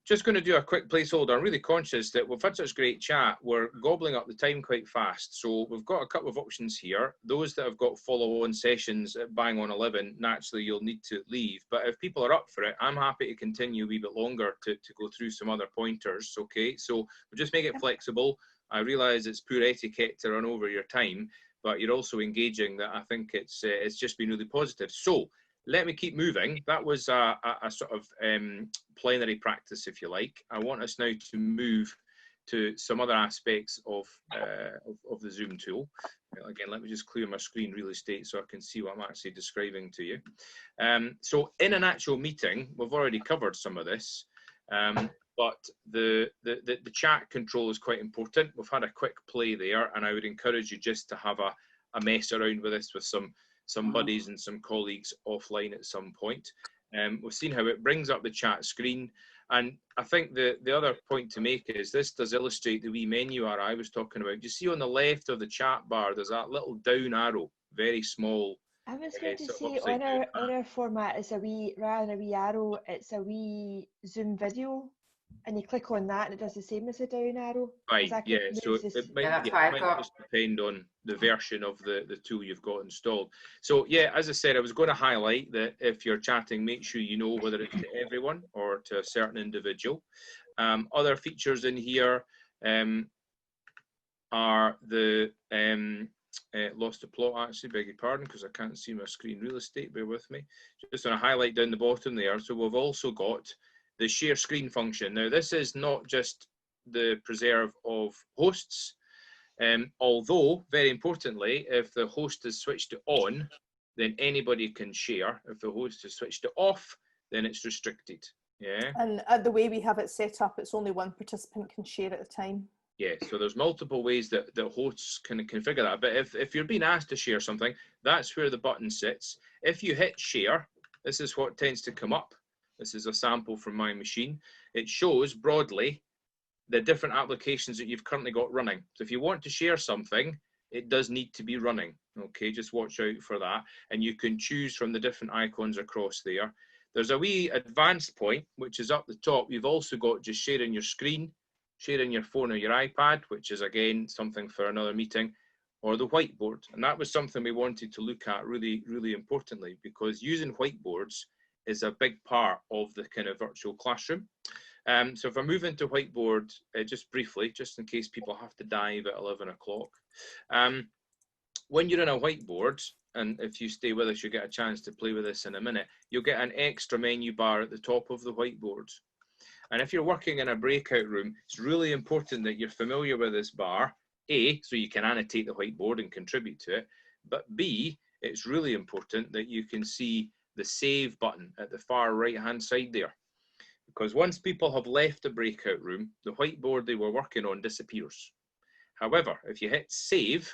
Just going to do a quick placeholder. I'm really conscious that we've had such great chat. We're gobbling up the time quite fast. So we've got a couple of options here. Those that have got follow-on sessions at bang on 11, naturally you'll need to leave. But if people are up for it, I'm happy to continue a wee bit longer to go through some other pointers. Okay, so we'll just make it flexible. I realise it's poor etiquette to run over your time, but you're also engaging that I think it's just been really positive. So let me keep moving. That was a sort of plenary practice, if you like. I want us now to move to some other aspects of the Zoom tool. Again, let me just clear my screen real estate so I can see what I'm actually describing to you. So in an actual meeting, we've already covered some of this, but the chat control is quite important. We've had a quick play there, and I would encourage you just to have a mess around with this with some buddies and some colleagues offline at some point. We've seen how it brings up the chat screen, and I think the other point to make is this does illustrate the wee menu I was talking about. You see on the left of the chat bar, there's that little down arrow, very small. I was going to say on our format, it's a wee, rather than a wee arrow, it's a wee Zoom video, and you click on that and it does the same as a down arrow. Right, yeah, so it might just depend on the version of the tool you've got installed. So yeah, as I said, I was going to highlight that if you're chatting, make sure you know whether it's to everyone or to a certain individual. Other features in here are the lost the plot, actually, beg your pardon, because I can't see my screen real estate, bear with me. Just going to highlight down the bottom there. So we've also got the share screen function. Now this is not just the preserve of hosts, although very importantly, if the host is switched to on, then anybody can share. If the host is switched to off, then it's restricted. Yeah. And the way we have it set up, it's only one participant can share at a time. Yeah, so there's multiple ways that hosts can configure that. But if you're being asked to share something, that's where the button sits. If you hit share, this is what tends to come up. This is a sample from my machine. It shows broadly the different applications that you've currently got running. So if you want to share something, it does need to be running. Okay, just watch out for that. And you can choose from the different icons across there. There's a wee advanced point, which is up the top. You've also got just sharing your screen, sharing your phone or your iPad, which is again something for another meeting, or the whiteboard. And that was something we wanted to look at really, really importantly, because using whiteboards is a big part of the kind of virtual classroom. So if I move into whiteboard, just briefly, just in case people have to dive at 11 o'clock. When you're in a whiteboard, and if you stay with us, you get a chance to play with this in a minute, you'll get an extra menu bar at the top of the whiteboard. And if you're working in a breakout room, it's really important that you're familiar with this bar, A, so you can annotate the whiteboard and contribute to it, but B, it's really important that you can see the save button at the far right-hand side there. Because once people have left the breakout room, the whiteboard they were working on disappears. However, if you hit save,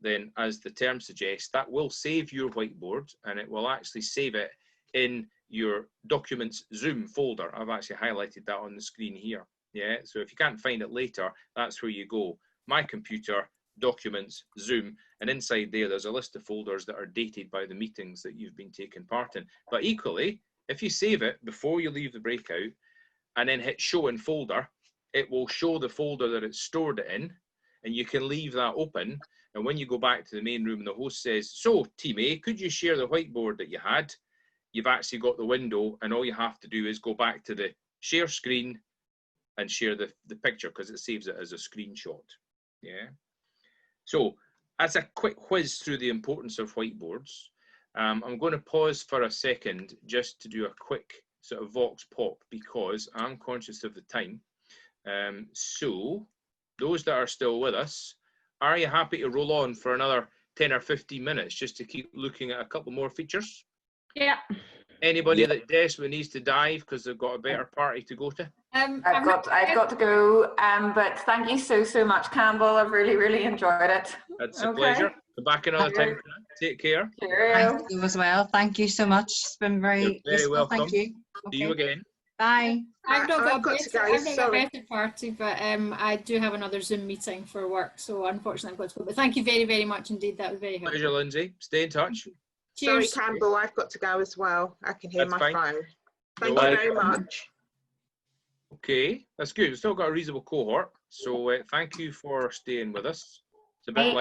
then as the term suggests, that will save your whiteboard and it will actually save it in your Documents Zoom folder. I've actually highlighted that on the screen here. Yeah, so if you can't find it later, that's where you go. My Computer, Documents, Zoom, and inside there's a list of folders that are dated by the meetings that you've been taking part in. But equally, if you save it before you leave the breakout and then hit show in folder, it will show the folder that it's stored it in, and you can leave that open. And when you go back to the main room and the host says, so team A, could you share the whiteboard that you had? You've actually got the window, and all you have to do is go back to the share screen and share the picture, because it saves it as a screenshot. Yeah. So as a quick whiz through the importance of whiteboards, I'm going to pause for a second just to do a quick sort of vox pop, because I'm conscious of the time. So those that are still with us, are you happy to roll on for another 10 or 15 minutes just to keep looking at a couple more features? Yeah. Anybody that desperately needs to dive because they've got a better party to go to? I've got to go, but thank you so much, Campbell. I've really enjoyed it. It's a pleasure. Come back another time. Take care. Thank you as well. Thank you so much. It's been very useful. Welcome. Thank you. See you again. Bye. I've not got got to go. I've not got a Sorry. better party, but I do have another Zoom meeting for work, so unfortunately I've got to go. But thank you very much indeed. That was very helpful. Pleasure, Lindsay. Stay in touch. Cheers. Sorry, Campbell, I've got to go as well. I can hear That's my fine. phone. Thank you very much. Okay, that's good. We've still got a reasonable cohort, so thank you for staying with us. It's a bit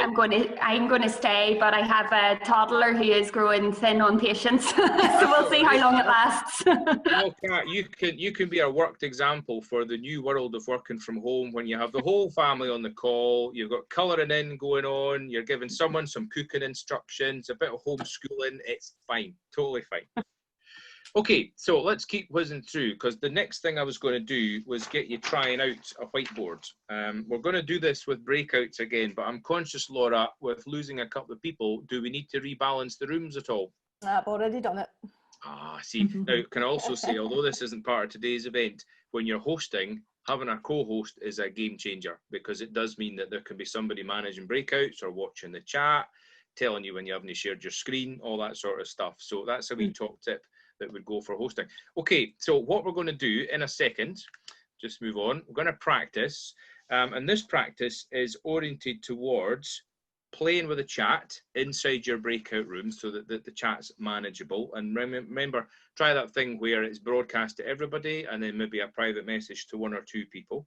I'm going to stay, but I have a toddler who is growing thin on patience, so we'll see how long it lasts. No, Kat, you can be a worked example for the new world of working from home when you have the whole family on the call. You've got colouring in going on. You're giving someone some cooking instructions, a bit of homeschooling. It's fine, totally fine. Okay, so let's keep whizzing through, because the next thing I was going to do was get you trying out a whiteboard. We're going to do this with breakouts again, but I'm conscious, Laura, with losing a couple of people, do we need to rebalance the rooms at all? I've already done it. Ah, see, now can I also say, although this isn't part of today's event, when you're hosting, having a co-host is a game changer, because it does mean that there can be somebody managing breakouts or watching the chat, telling you when you haven't shared your screen, all that sort of stuff. So that's a wee top tip that would go for hosting. Okay, so what we're going to do in a second, just move on, we're going to practice, and this practice is oriented towards playing with a chat inside your breakout room so that the chat's manageable. And remember, try that thing where it's broadcast to everybody and then maybe a private message to one or two people.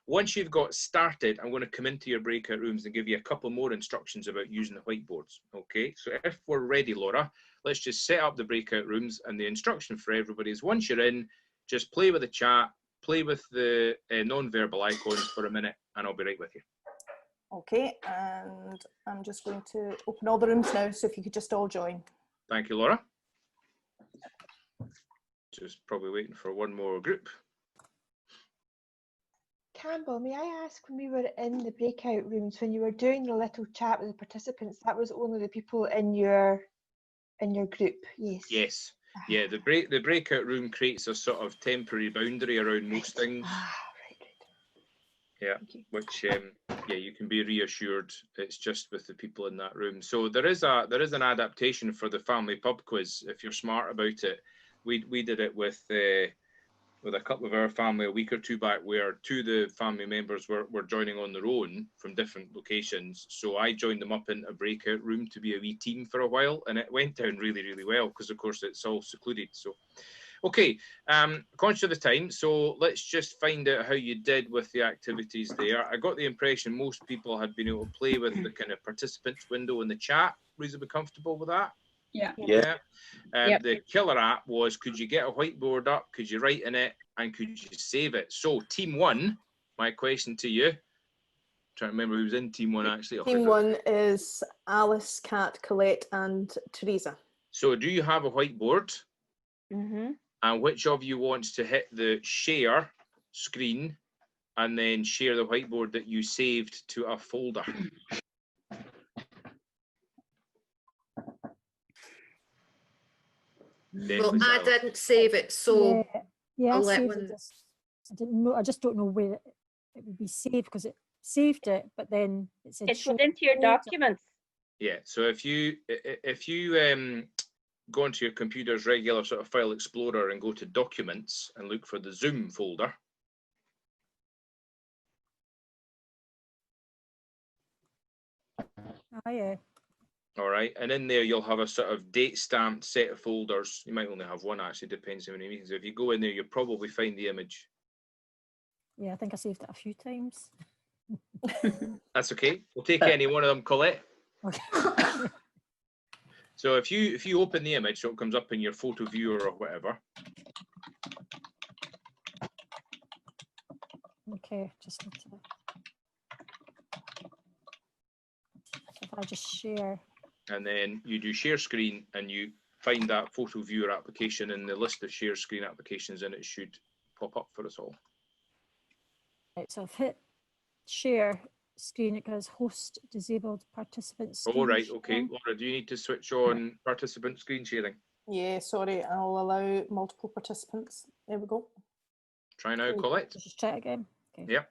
Once you've got started, I'm going to come into your breakout rooms and give you a couple more instructions about using the whiteboards. Okay, so if we're ready, Laura, let's just set up the breakout rooms, and the instruction for everybody is once you're in, just play with the chat, play with the non-verbal icons for a minute, and I'll be right with you. Okay, and I'm just going to open all the rooms now, so if you could just all join. Thank you, Laura. Just probably waiting for one more group. Campbell, may I ask, when we were in the breakout rooms, when you were doing the little chat with the participants, that was only the people in your group? Yes. Yes. Yeah, the breakout room creates a sort of temporary boundary around most things. Yeah, which yeah, you can be reassured it's just with the people in that room. So there is an adaptation for the family pub quiz if you're smart about it. We did it with a couple of our family a week or two back, where two of the family members were joining on their own from different locations. So I joined them up in a breakout room to be a wee team for a while, and it went down really, really well because of course it's all secluded. So okay, conscious of the time, so let's just find out how you did with the activities there. I got the impression most people had been able to play with the kind of participants window in the chat. Reasonably comfortable with that? Yeah. Yeah. The killer app was, could you get a whiteboard up? Could you write in it? And could you save it? So team one, my question to you. Trying to remember who's in team one actually. Team one is Alice, Kat, Colette and Teresa. So do you have a whiteboard? Mm-hmm. And which of you wants to hit the share screen and then share the whiteboard that you saved to a folder? Well, I didn't save it, so yeah, I'll I let saved one. it. I didn't know. I just don't know where it would be saved because it saved it, but then it said it's within your documents. Yeah. So if you go into your computer's regular sort of file explorer and go to documents and look for the Zoom folder. Oh yeah. All right, and in there you'll have a sort of date stamped set of folders. You might only have one actually, depends how many meetings. If you go in there, you'll probably find the image. Yeah, I think I saved it a few times. That's okay. We'll take any one of them, Colette. Okay. So if you open the image, so it comes up in your photo viewer or whatever. Okay, just need to. If I just share. And then you do share screen and you find that photo viewer application in the list of share screen applications, and it should pop up for us all. Right, so I've hit share screen. It goes host disabled participants. Oh, right, okay. Laura, do you need to switch on participant screen sharing? Yeah, sorry, I'll allow multiple participants. There we go. Try now, Colette. Just try it again. Okay. Yep.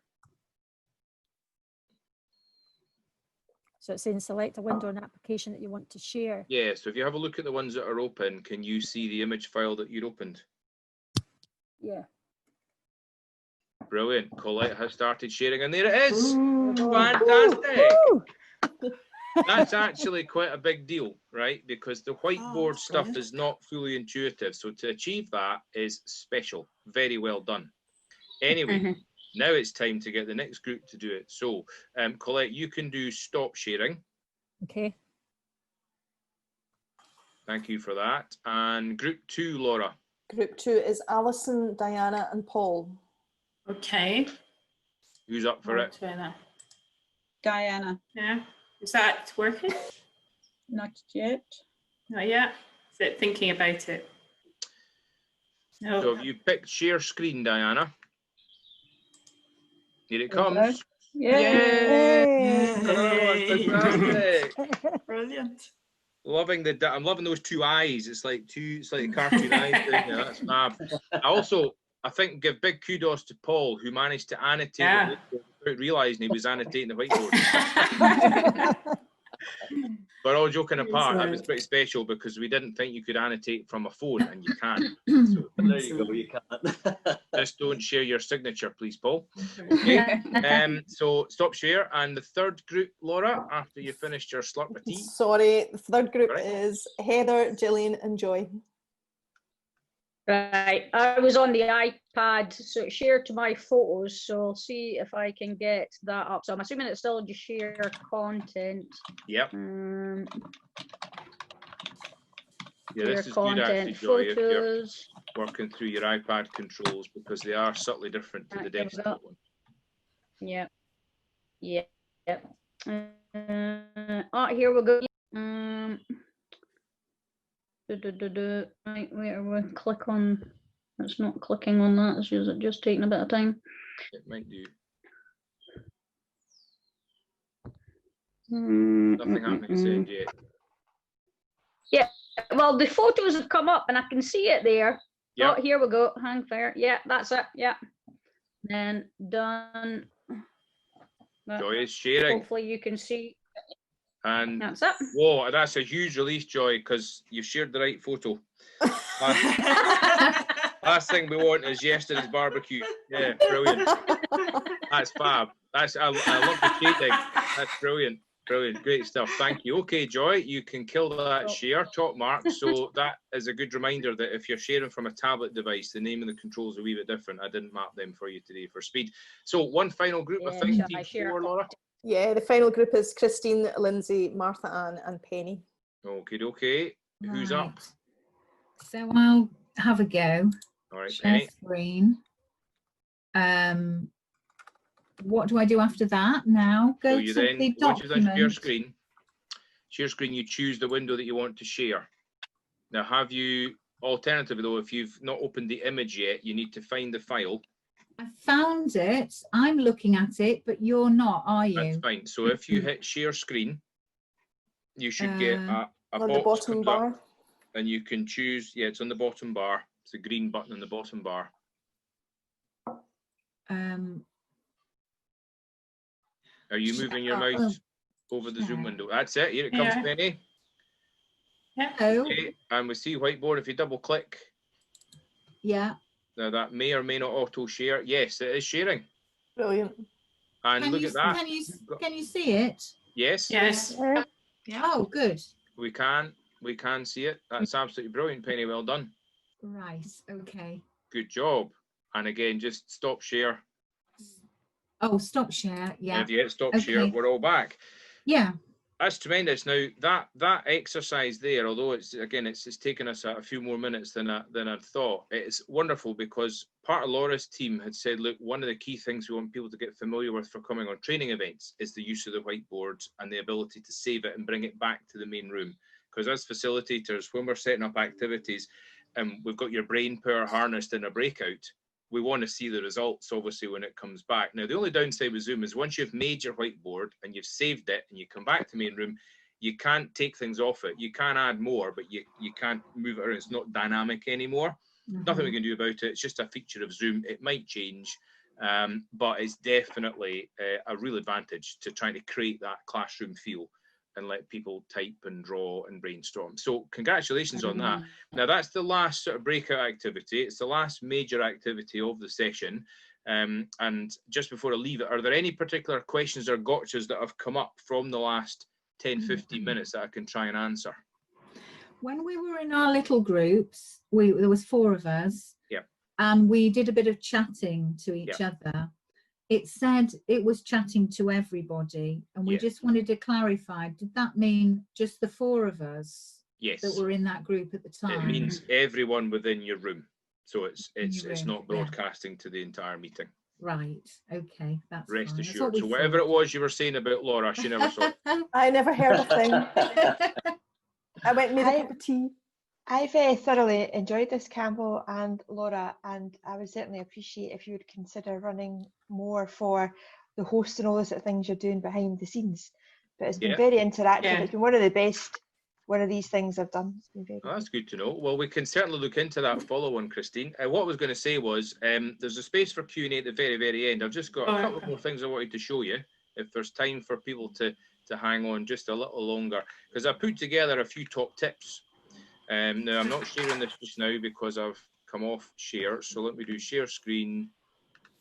So it's saying select a window and application that you want to share. Yeah, so if you have a look at the ones that are open, can you see the image file that you'd opened? Yeah. Brilliant. Colette has started sharing, and there it is. Fantastic. That's actually quite a big deal, right? Because the whiteboard stuff is not fully intuitive. So to achieve that is special. Very well done. Anyway, now it's time to get the next group to do it. So, Colette, you can do stop sharing. Okay. Thank you for that. And group two, Laura. Group two is Alison, Diana and Paul. Okay. Who's up for it? Diana. Yeah. Is that working? Not yet. Not yet. Is it thinking about it? No. So have you picked share screen, Diana? Here it comes. Yay! Oh, fantastic. Brilliant. I'm loving those two eyes. It's like cartoon eyes. Yeah, that's fab. I think give big kudos to Paul, who managed to annotate without realising he was annotating the whiteboard. But all joking apart, that was pretty special because we didn't think you could annotate from a phone, and you can. So there you go, you can. Just don't share your signature, please, Paul. Okay. So stop share. And the third group, Laura, after you finished your slurp of tea. Sorry, the third group is Heather, Gillian and Joy. Right, I was on the iPad, so it shared to my photos, so I'll see if I can get that up. So I'm assuming it's still just share content. Yep. Yeah, this is content, good actually, Joy, if you're photos. working through your iPad controls, because they are subtly different to the desktop one. Yep. Yep. Here we go. Right, where we click on, it's not clicking on that, it's just taking a bit of time. It might do. Nothing happening yet. Yeah, well, the photos have come up and I can see it there. Yep. Oh, here we go. Hang fire. Yeah, that's it. Yeah. Then done. Joy is sharing. Hopefully you can see. And that's it. Whoa, that's a huge release, Joy, because you shared the right photo. Last thing we want is yesterday's barbecue. Yeah, brilliant. That's fab. I love the shading. That's brilliant. Brilliant. Great stuff. Thank you. Okay, Joy, you can kill that share, top mark. So that is a good reminder that if you're sharing from a tablet device, the name of the controls are a wee bit different. I didn't map them for you today for speed. So one final group, I think, team 4, Laura. Yeah, the final group is Christine, Lindsay, Martha Ann and Penny. Okay. Who's up? So I'll have a go. All right, Share Penny. screen. What do I do after that now? Go so to the once you've done document. share screen, you choose the window that you want to share. Now, have you, alternatively though, if you've not opened the image yet, you need to find the file. I found it. I'm looking at it, but you're not, are you? That's fine. So if you hit share screen, you should get a on box the bottom bar. up, and you can choose, yeah, it's on the bottom bar. It's the green button on the bottom bar. Are you moving your mouse over the Zoom window? That's it. Here it comes, Penny. Yeah. Okay, and we see whiteboard. If you double click. Yeah. Now that may or may not auto share. Yes, it is sharing. Brilliant. And look at that. Can you see it? Yes. Yes. Yeah. Oh, good. We can see it. That's absolutely brilliant, Penny. Well done. Right. Okay. Good job. And again, just stop share. Oh, stop share. Yeah. And if you hit stop share, we're all back. Yeah. That's tremendous. Now that exercise there, although it's taken us a few more minutes than I thought, it's wonderful because part of Laura's team had said, look, one of the key things we want people to get familiar with for coming on training events is the use of the whiteboards and the ability to save it and bring it back to the main room. Because as facilitators, when we're setting up activities and we've got your brain power harnessed in a breakout, we want to see the results, obviously, when it comes back. Now, the only downside with Zoom is once you've made your whiteboard and you've saved it and you come back to main room, you can't take things off it. You can add more, but you can't move it around. It's not dynamic anymore. Nothing we can do about it. It's just a feature of Zoom. It might change, but it's definitely a real advantage to trying to create that classroom feel and let people type and draw and brainstorm. So congratulations on that. Now that's the last sort of breakout activity. It's the last major activity of the session. And just before I leave it, are there any particular questions or gotchas that have come up from the last 10, 15 minutes that I can try and answer? When we were in our little groups, there was 4 of us. Yeah. And we did a bit of chatting to each other. It said it was chatting to everybody, and we just wanted to clarify, did that mean just the 4 of us that were in that group at the time? It means everyone within your room. So it's not broadcasting to the entire meeting. Right, okay, that's Rest fine. assured. So whatever it was you were saying about Laura, she never saw it. I never heard a thing. I went and made a cup of tea. I've thoroughly enjoyed this, Campbell and Laura, and I would certainly appreciate if you would consider running more for the host and all those sort of things you're doing behind the scenes. But it's been very interactive. It's been one of the best one of these things I've done. It's been very good. That's good to know. Well, we can certainly look into that follow-on, Christine. What I was going to say was there's a space for Q&A at the very, very end. I've just got a couple more things I wanted to show you, if there's time for people to hang on just a little longer, because I put together a few top tips. Now, I'm not sharing this just now because I've come off share. So let me do share screen,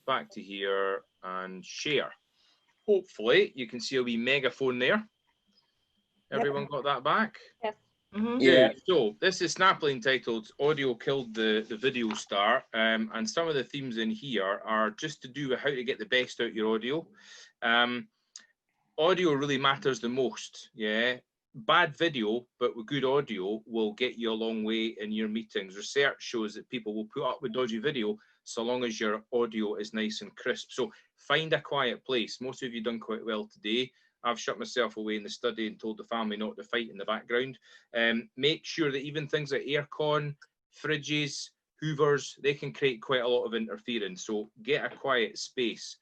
back to here, and share. Hopefully, you can see a wee megaphone there. Everyone got that back? Yes. Yeah. So this is snappily entitled "Audio Killed the Video Star," and some of the themes in here are just to do with how to get the best out your audio. Audio really matters the most. Yeah. Bad video, but with good audio, will get you a long way in your meetings. Research shows that people will put up with dodgy video so long as your audio is nice and crisp. So find a quiet place. Most of you done quite well today. I've shut myself away in the study and told the family not to fight in the background. Make sure that even things like aircon, fridges, hoovers, they can create quite a lot of interference. So get a quiet space.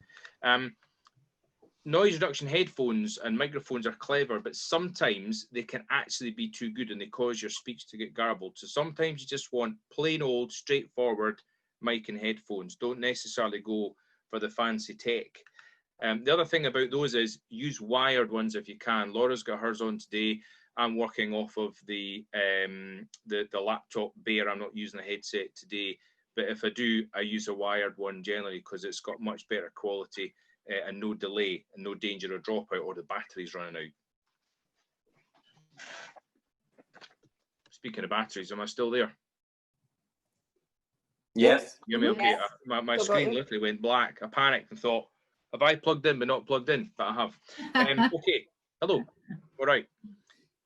Noise reduction headphones and microphones are clever, but sometimes they can actually be too good and they cause your speech to get garbled. So sometimes you just want plain old, straightforward mic and headphones. Don't necessarily go for the fancy tech. The other thing about those is use wired ones if you can. Laura's got hers on today. I'm working off of the laptop Bear. I'm not using a headset today, but if I do, I use a wired one generally because it's got much better quality and no delay and no danger of dropout or the battery's running out. Speaking of batteries, am I still there? Yes. You hear me okay? Yes. My screen literally went black. I panicked and thought, have I plugged in but not plugged in? But I have. Okay, hello. All right.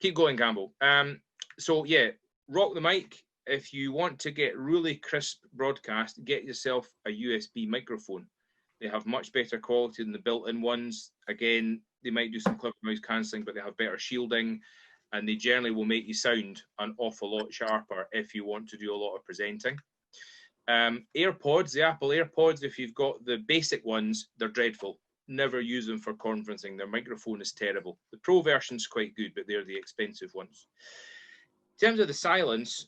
Keep going, Campbell. So yeah, rock the mic. If you want to get really crisp broadcast, get yourself a USB microphone. They have much better quality than the built-in ones. Again, they might do some clip noise cancelling, but they have better shielding, and they generally will make you sound an awful lot sharper if you want to do a lot of presenting. AirPods, the Apple AirPods, if you've got the basic ones, they're dreadful. Never use them for conferencing. Their microphone is terrible. The Pro version's quite good, but they're the expensive ones. In terms of the silence,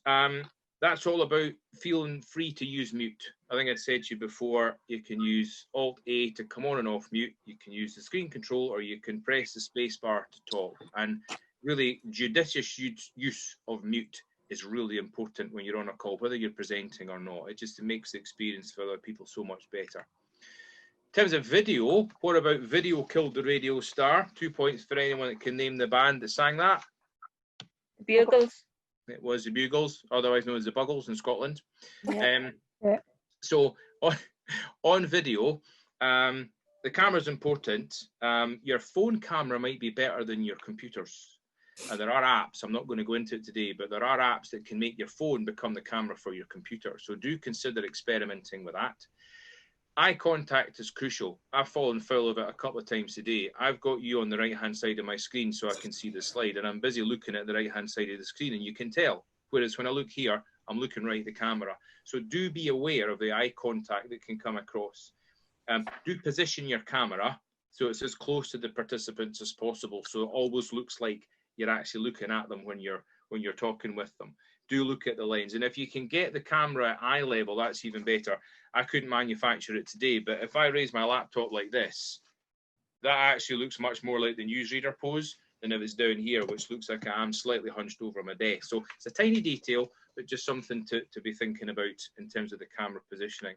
that's all about feeling free to use mute. I think I said to you before, you can use Alt-A to come on and off mute. You can use the screen control, or you can press the space bar to talk. And really, judicious use of mute is really important when you're on a call, whether you're presenting or not. It just makes the experience for other people so much better. In terms of video, what about Video Killed the Radio Star? 2 points for anyone that can name the band that sang that. Bugles. It was the Bugles, otherwise known as the Buggles in Scotland. Yeah. So on video, the camera's important. Your phone camera might be better than your computer's. There are apps, I'm not going to go into it today, but there are apps that can make your phone become the camera for your computer. So do consider experimenting with that. Eye contact is crucial. I've fallen foul of it a couple of times today. I've got you on the right-hand side of my screen so I can see the slide, and I'm busy looking at the right-hand side of the screen, and you can tell. Whereas when I look here, I'm looking right at the camera. So do be aware of the eye contact that can come across. Do position your camera so it's as close to the participants as possible, so it always looks like you're actually looking at them when you're talking with them. Do look at the lens, and if you can get the camera at eye level, that's even better. I couldn't manufacture it today, but if I raise my laptop like this, that actually looks much more like the newsreader pose than if it's down here, which looks like I'm slightly hunched over my desk. So it's a tiny detail, but just something to be thinking about in terms of the camera positioning.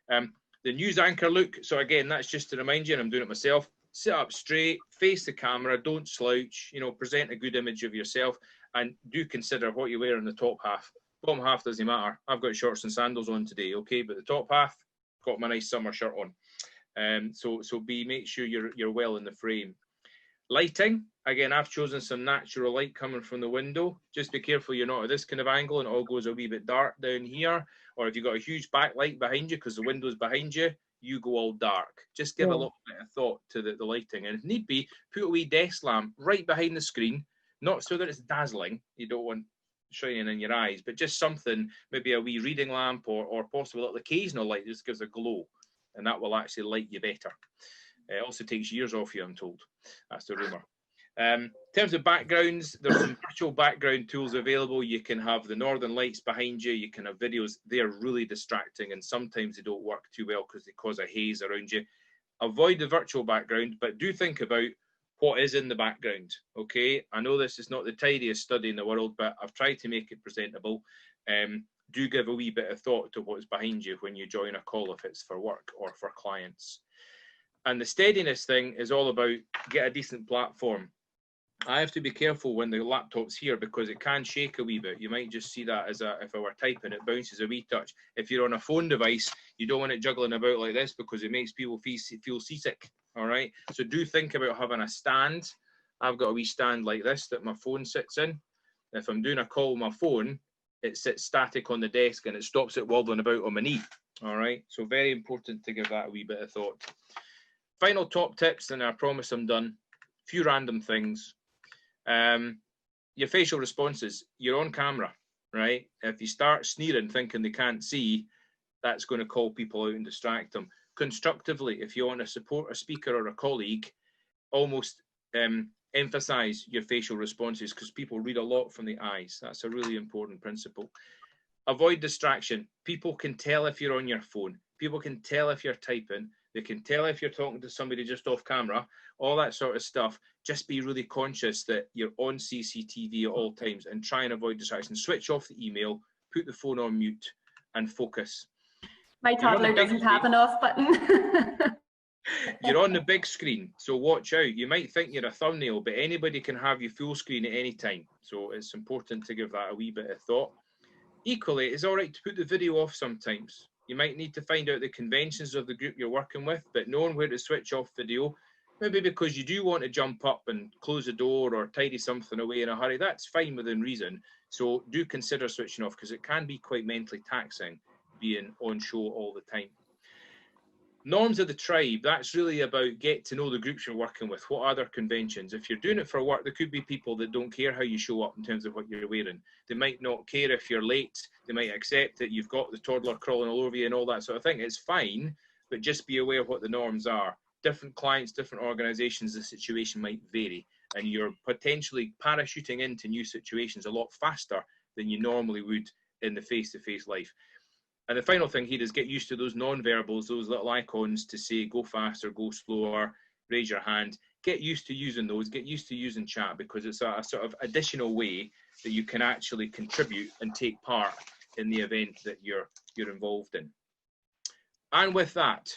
The news anchor look, so again, that's just to remind you, and I'm doing it myself, sit up straight, face the camera, don't slouch, present a good image of yourself, and do consider what you wear in the top half. Bottom half doesn't matter. I've got shorts and sandals on today, okay, but the top half, got my nice summer shirt on. So make sure you're well in the frame. Lighting, again, I've chosen some natural light coming from the window. Just be careful you're not at this kind of angle and it all goes a wee bit dark down here, or if you've got a huge backlight behind you because the window's behind you, you go all dark. Just give a little bit of thought to the lighting, and if need be, put a wee desk lamp right behind the screen, not so that it's dazzling, you don't want shining in your eyes, but just something, maybe a wee reading lamp or possibly a little occasional light, just gives a glow, and that will actually light you better. It also takes years off you, I'm told. That's the rumour. In terms of backgrounds, there's some virtual background tools available. You can have the northern lights behind you. You can have videos. They're really distracting, and sometimes they don't work too well because they cause a haze around you. Avoid the virtual background, but do think about what is in the background, okay? I know this is not the tidiest study in the world, but I've tried to make it presentable. Do give a wee bit of thought to what's behind you when you join a call, if it's for work or for clients. And the steadiness thing is all about get a decent platform. I have to be careful when the laptop's here because it can shake a wee bit. You might just see that as if I were typing, it bounces a wee touch. If you're on a phone device, you don't want it juggling about like this because it makes people feel seasick, all right? So do think about having a stand. I've got a wee stand like this that my phone sits in. If I'm doing a call with my phone, it sits static on the desk and it stops it wobbling about on my knee, all right? So very important to give that a wee bit of thought. Final top tips, and I promise I'm done. A few random things. Your facial responses, you're on camera, right? If you start sneering thinking they can't see, that's going to call people out and distract them. Constructively, if you want to support a speaker or a colleague, almost emphasize your facial responses because people read a lot from the eyes. That's a really important principle. Avoid distraction. People can tell if you're on your phone. People can tell if you're typing. They can tell if you're talking to somebody just off camera, all that sort of stuff. Just be really conscious that you're on CCTV at all times and try and avoid distractions. Switch off the email, put the phone on mute and focus. My toddler doesn't have an off button. You're on the big screen, so watch out. You might think you're a thumbnail, but anybody can have you full screen at any time. So it's important to give that a wee bit of thought. Equally, it's all right to put the video off sometimes. You might need to find out the conventions of the group you're working with, but knowing where to switch off video, maybe because you do want to jump up and close the door or tidy something away in a hurry, that's fine within reason. So do consider switching off, because it can be quite mentally taxing being on show all the time. Norms of the tribe, that's really about get to know the groups you're working with. What are their conventions? If you're doing it for work, there could be people that don't care how you show up in terms of what you're wearing. They might not care if you're late. They might accept that you've got the toddler crawling all over you and all that sort of thing. It's fine, but just be aware of what the norms are. Different clients, different organizations, the situation might vary, and you're potentially parachuting into new situations a lot faster than you normally would in the face-to-face life. And the final thing here is get used to those non-verbals, those little icons to say go faster, go slower, raise your hand. Get used to using those, get used to using chat, because it's a sort of additional way that you can actually contribute and take part in the event that you're involved in. And with that,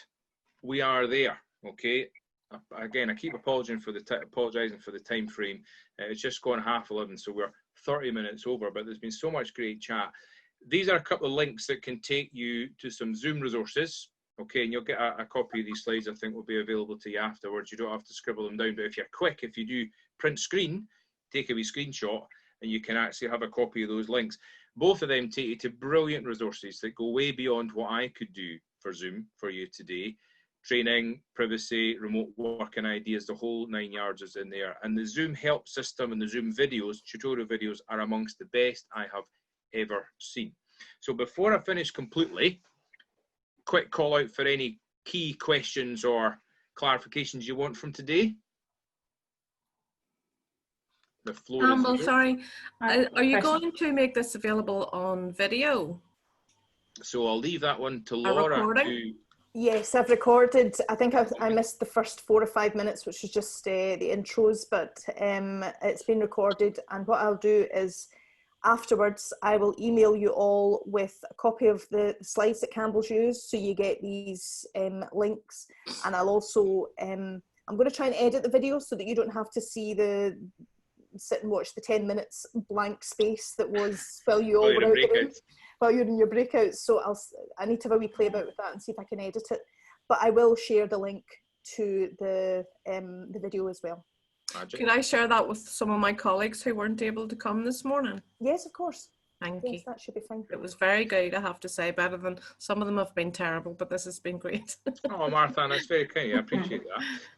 we are there, okay? Again, I keep apologizing for the time frame. It's just gone 11:30, so we're 30 minutes over, but there's been so much great chat. These are a couple of links that can take you to some Zoom resources, okay, and you'll get a copy of these slides. I think will be available to you afterwards. You don't have to scribble them down, but if you're quick, if you do print screen, take a wee screenshot, and you can actually have a copy of those links. Both of them take you to brilliant resources that go way beyond what I could do for Zoom for you today. Training, privacy, remote working ideas, the whole 9 yards is in there. And the Zoom help system and the Zoom videos, tutorial videos, are amongst the best I have ever seen. So before I finish completely, quick call out for any key questions or clarifications you want from today. The floor is yours. Sorry, are you going to make this available on video? So I'll leave that one to Laura. Yes, I've recorded. I think I missed the first 4 or 5 minutes, which was just the intros, but it's been recorded. And what I'll do is afterwards, I will email you all with a copy of the slides that Campbell's used, so you get these links. And I'll also, I'm going to try and edit the video so that you don't have to see sit and watch the 10 minutes blank space that was while you all were out the room, while you're in your breakouts. So I need to have a wee play about with that and see if I can edit it. But I will share the link to the video as well. Can I share that with some of my colleagues who weren't able to come this morning? Yes, of course. Thank you. That should be fine. It was very good, I have to say, better than some of them have been terrible, but this has been great. Oh, Martha, that's very kind. I appreciate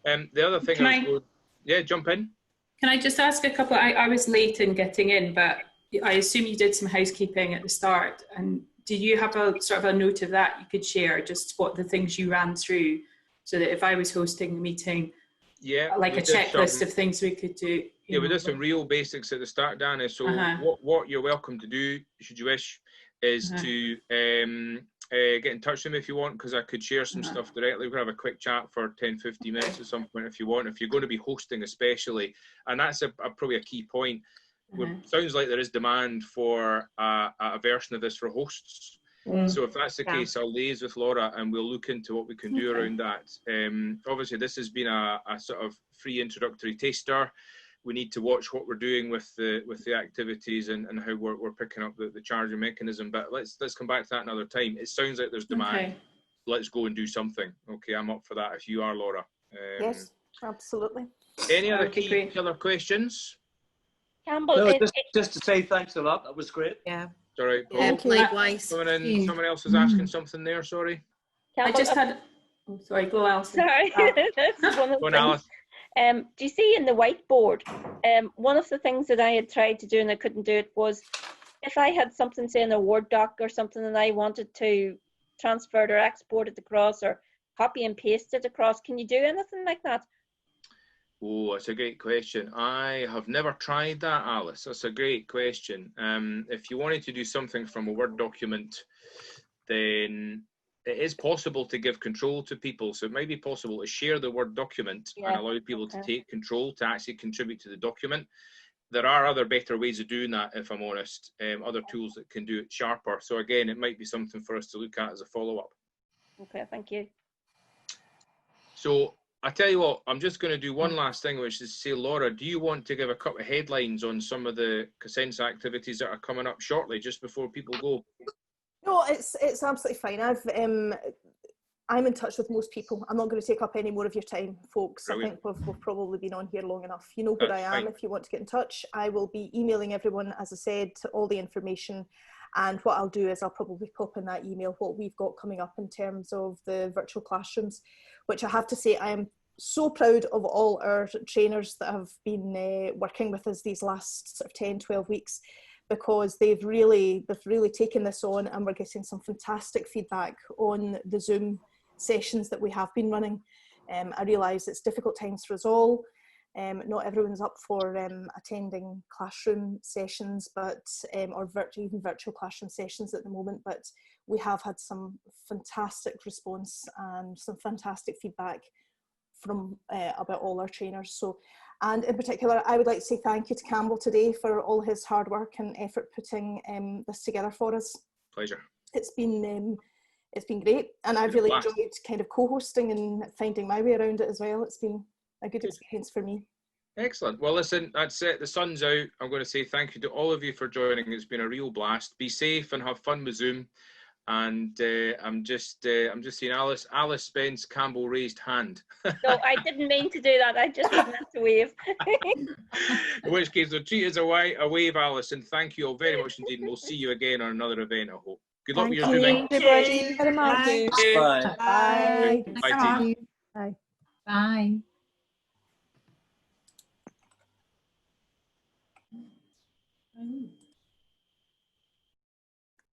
that. The other thing yeah, jump in. Can I just ask a couple? I was late in getting in, but I assume you did some housekeeping at the start. And do you have a sort of a note of that you could share, just what the things you ran through, so that if I was hosting the meeting, yeah, like a checklist of things we could do? Yeah, we did some real basics at the start, Dana. So what you're welcome to do, should you wish, is to get in touch with me if you want, because I could share some stuff directly. We could have a quick chat for 10-15 minutes at some point if you want, if you're going to be hosting especially. And that's probably a key point. Sounds like there is demand for a version of this for hosts. So if that's the case, I'll liaise with Laura and we'll look into what we can do around that. Obviously, this has been a sort of free introductory taster. We need to watch what we're doing with the activities and how we're picking up the charging mechanism. But let's come back to that another time. It sounds like there's demand. Okay. Let's go and do something. Okay, I'm up for that if you are, Laura. Yes, absolutely. Any other other questions? Campbell, no, just to say thanks a lot. That was great. Yeah. All right, Paul. Yeah, likewise. Someone else was asking something there. Sorry. Campbell, I just had. Oh, sorry, go Alison. Sorry, this is one of the things. Do you see in the whiteboard, one of the things that I had tried to do and I couldn't do it was, if I had something, say in a Word doc or something, and I wanted to transfer it or export it across or copy and paste it across, can you do anything like that? Oh, that's a great question. I have never tried that, Alice. That's a great question. If you wanted to do something from a Word document, then it is possible to give control to people. So it might be possible to share the Word document and allow people to take control, to actually contribute to the document. There are other better ways of doing that, if I'm honest, other tools that can do it sharper. So again, it might be something for us to look at as a follow-up. Okay, thank you. So I tell you what, I'm just going to do one last thing, which is say, Laura, do you want to give a couple of headlines on some of the Cosenza activities that are coming up shortly, just before people go? No, it's absolutely fine. I'm in touch with most people. I'm not going to take up any more of your time, folks. Brilliant. I think we've probably been on here long enough. You know where I am. Fine. If you want to get in touch, I will be emailing everyone, as I said, all the information. And what I'll do is I'll probably pop in that email what we've got coming up in terms of the virtual classrooms, which I have to say I am so proud of all our trainers that have been working with us these last sort of 10, 12 weeks, because they've really taken this on, and we're getting some fantastic feedback on the Zoom sessions that we have been running. I realise it's difficult times for us all. Not everyone's up for attending classroom sessions, but or even virtual classroom sessions at the moment, but we have had some fantastic response and some fantastic feedback from about all our trainers. So, and in particular, I would like to say thank you to Campbell today for all his hard work and effort putting this together for us. Pleasure. It's been great, and I've really enjoyed kind of co-hosting and finding my way around it as well. It's been a good experience for me. Excellent. Well, listen, that's it. The sun's out. I'm going to say thank you to all of you for joining. It's been a real blast. Be safe and have fun with Zoom. And I'm just seeing Alice Spence Campbell raised hand. No, I didn't mean to do that. I just was meant to wave. In which case, they'll treat us a wave, Alice, and thank you all very much indeed. And we'll see you again on another event, I hope. Good luck with your Zooming. Everybody. Bye. Bye. Bye. Bye. Bye.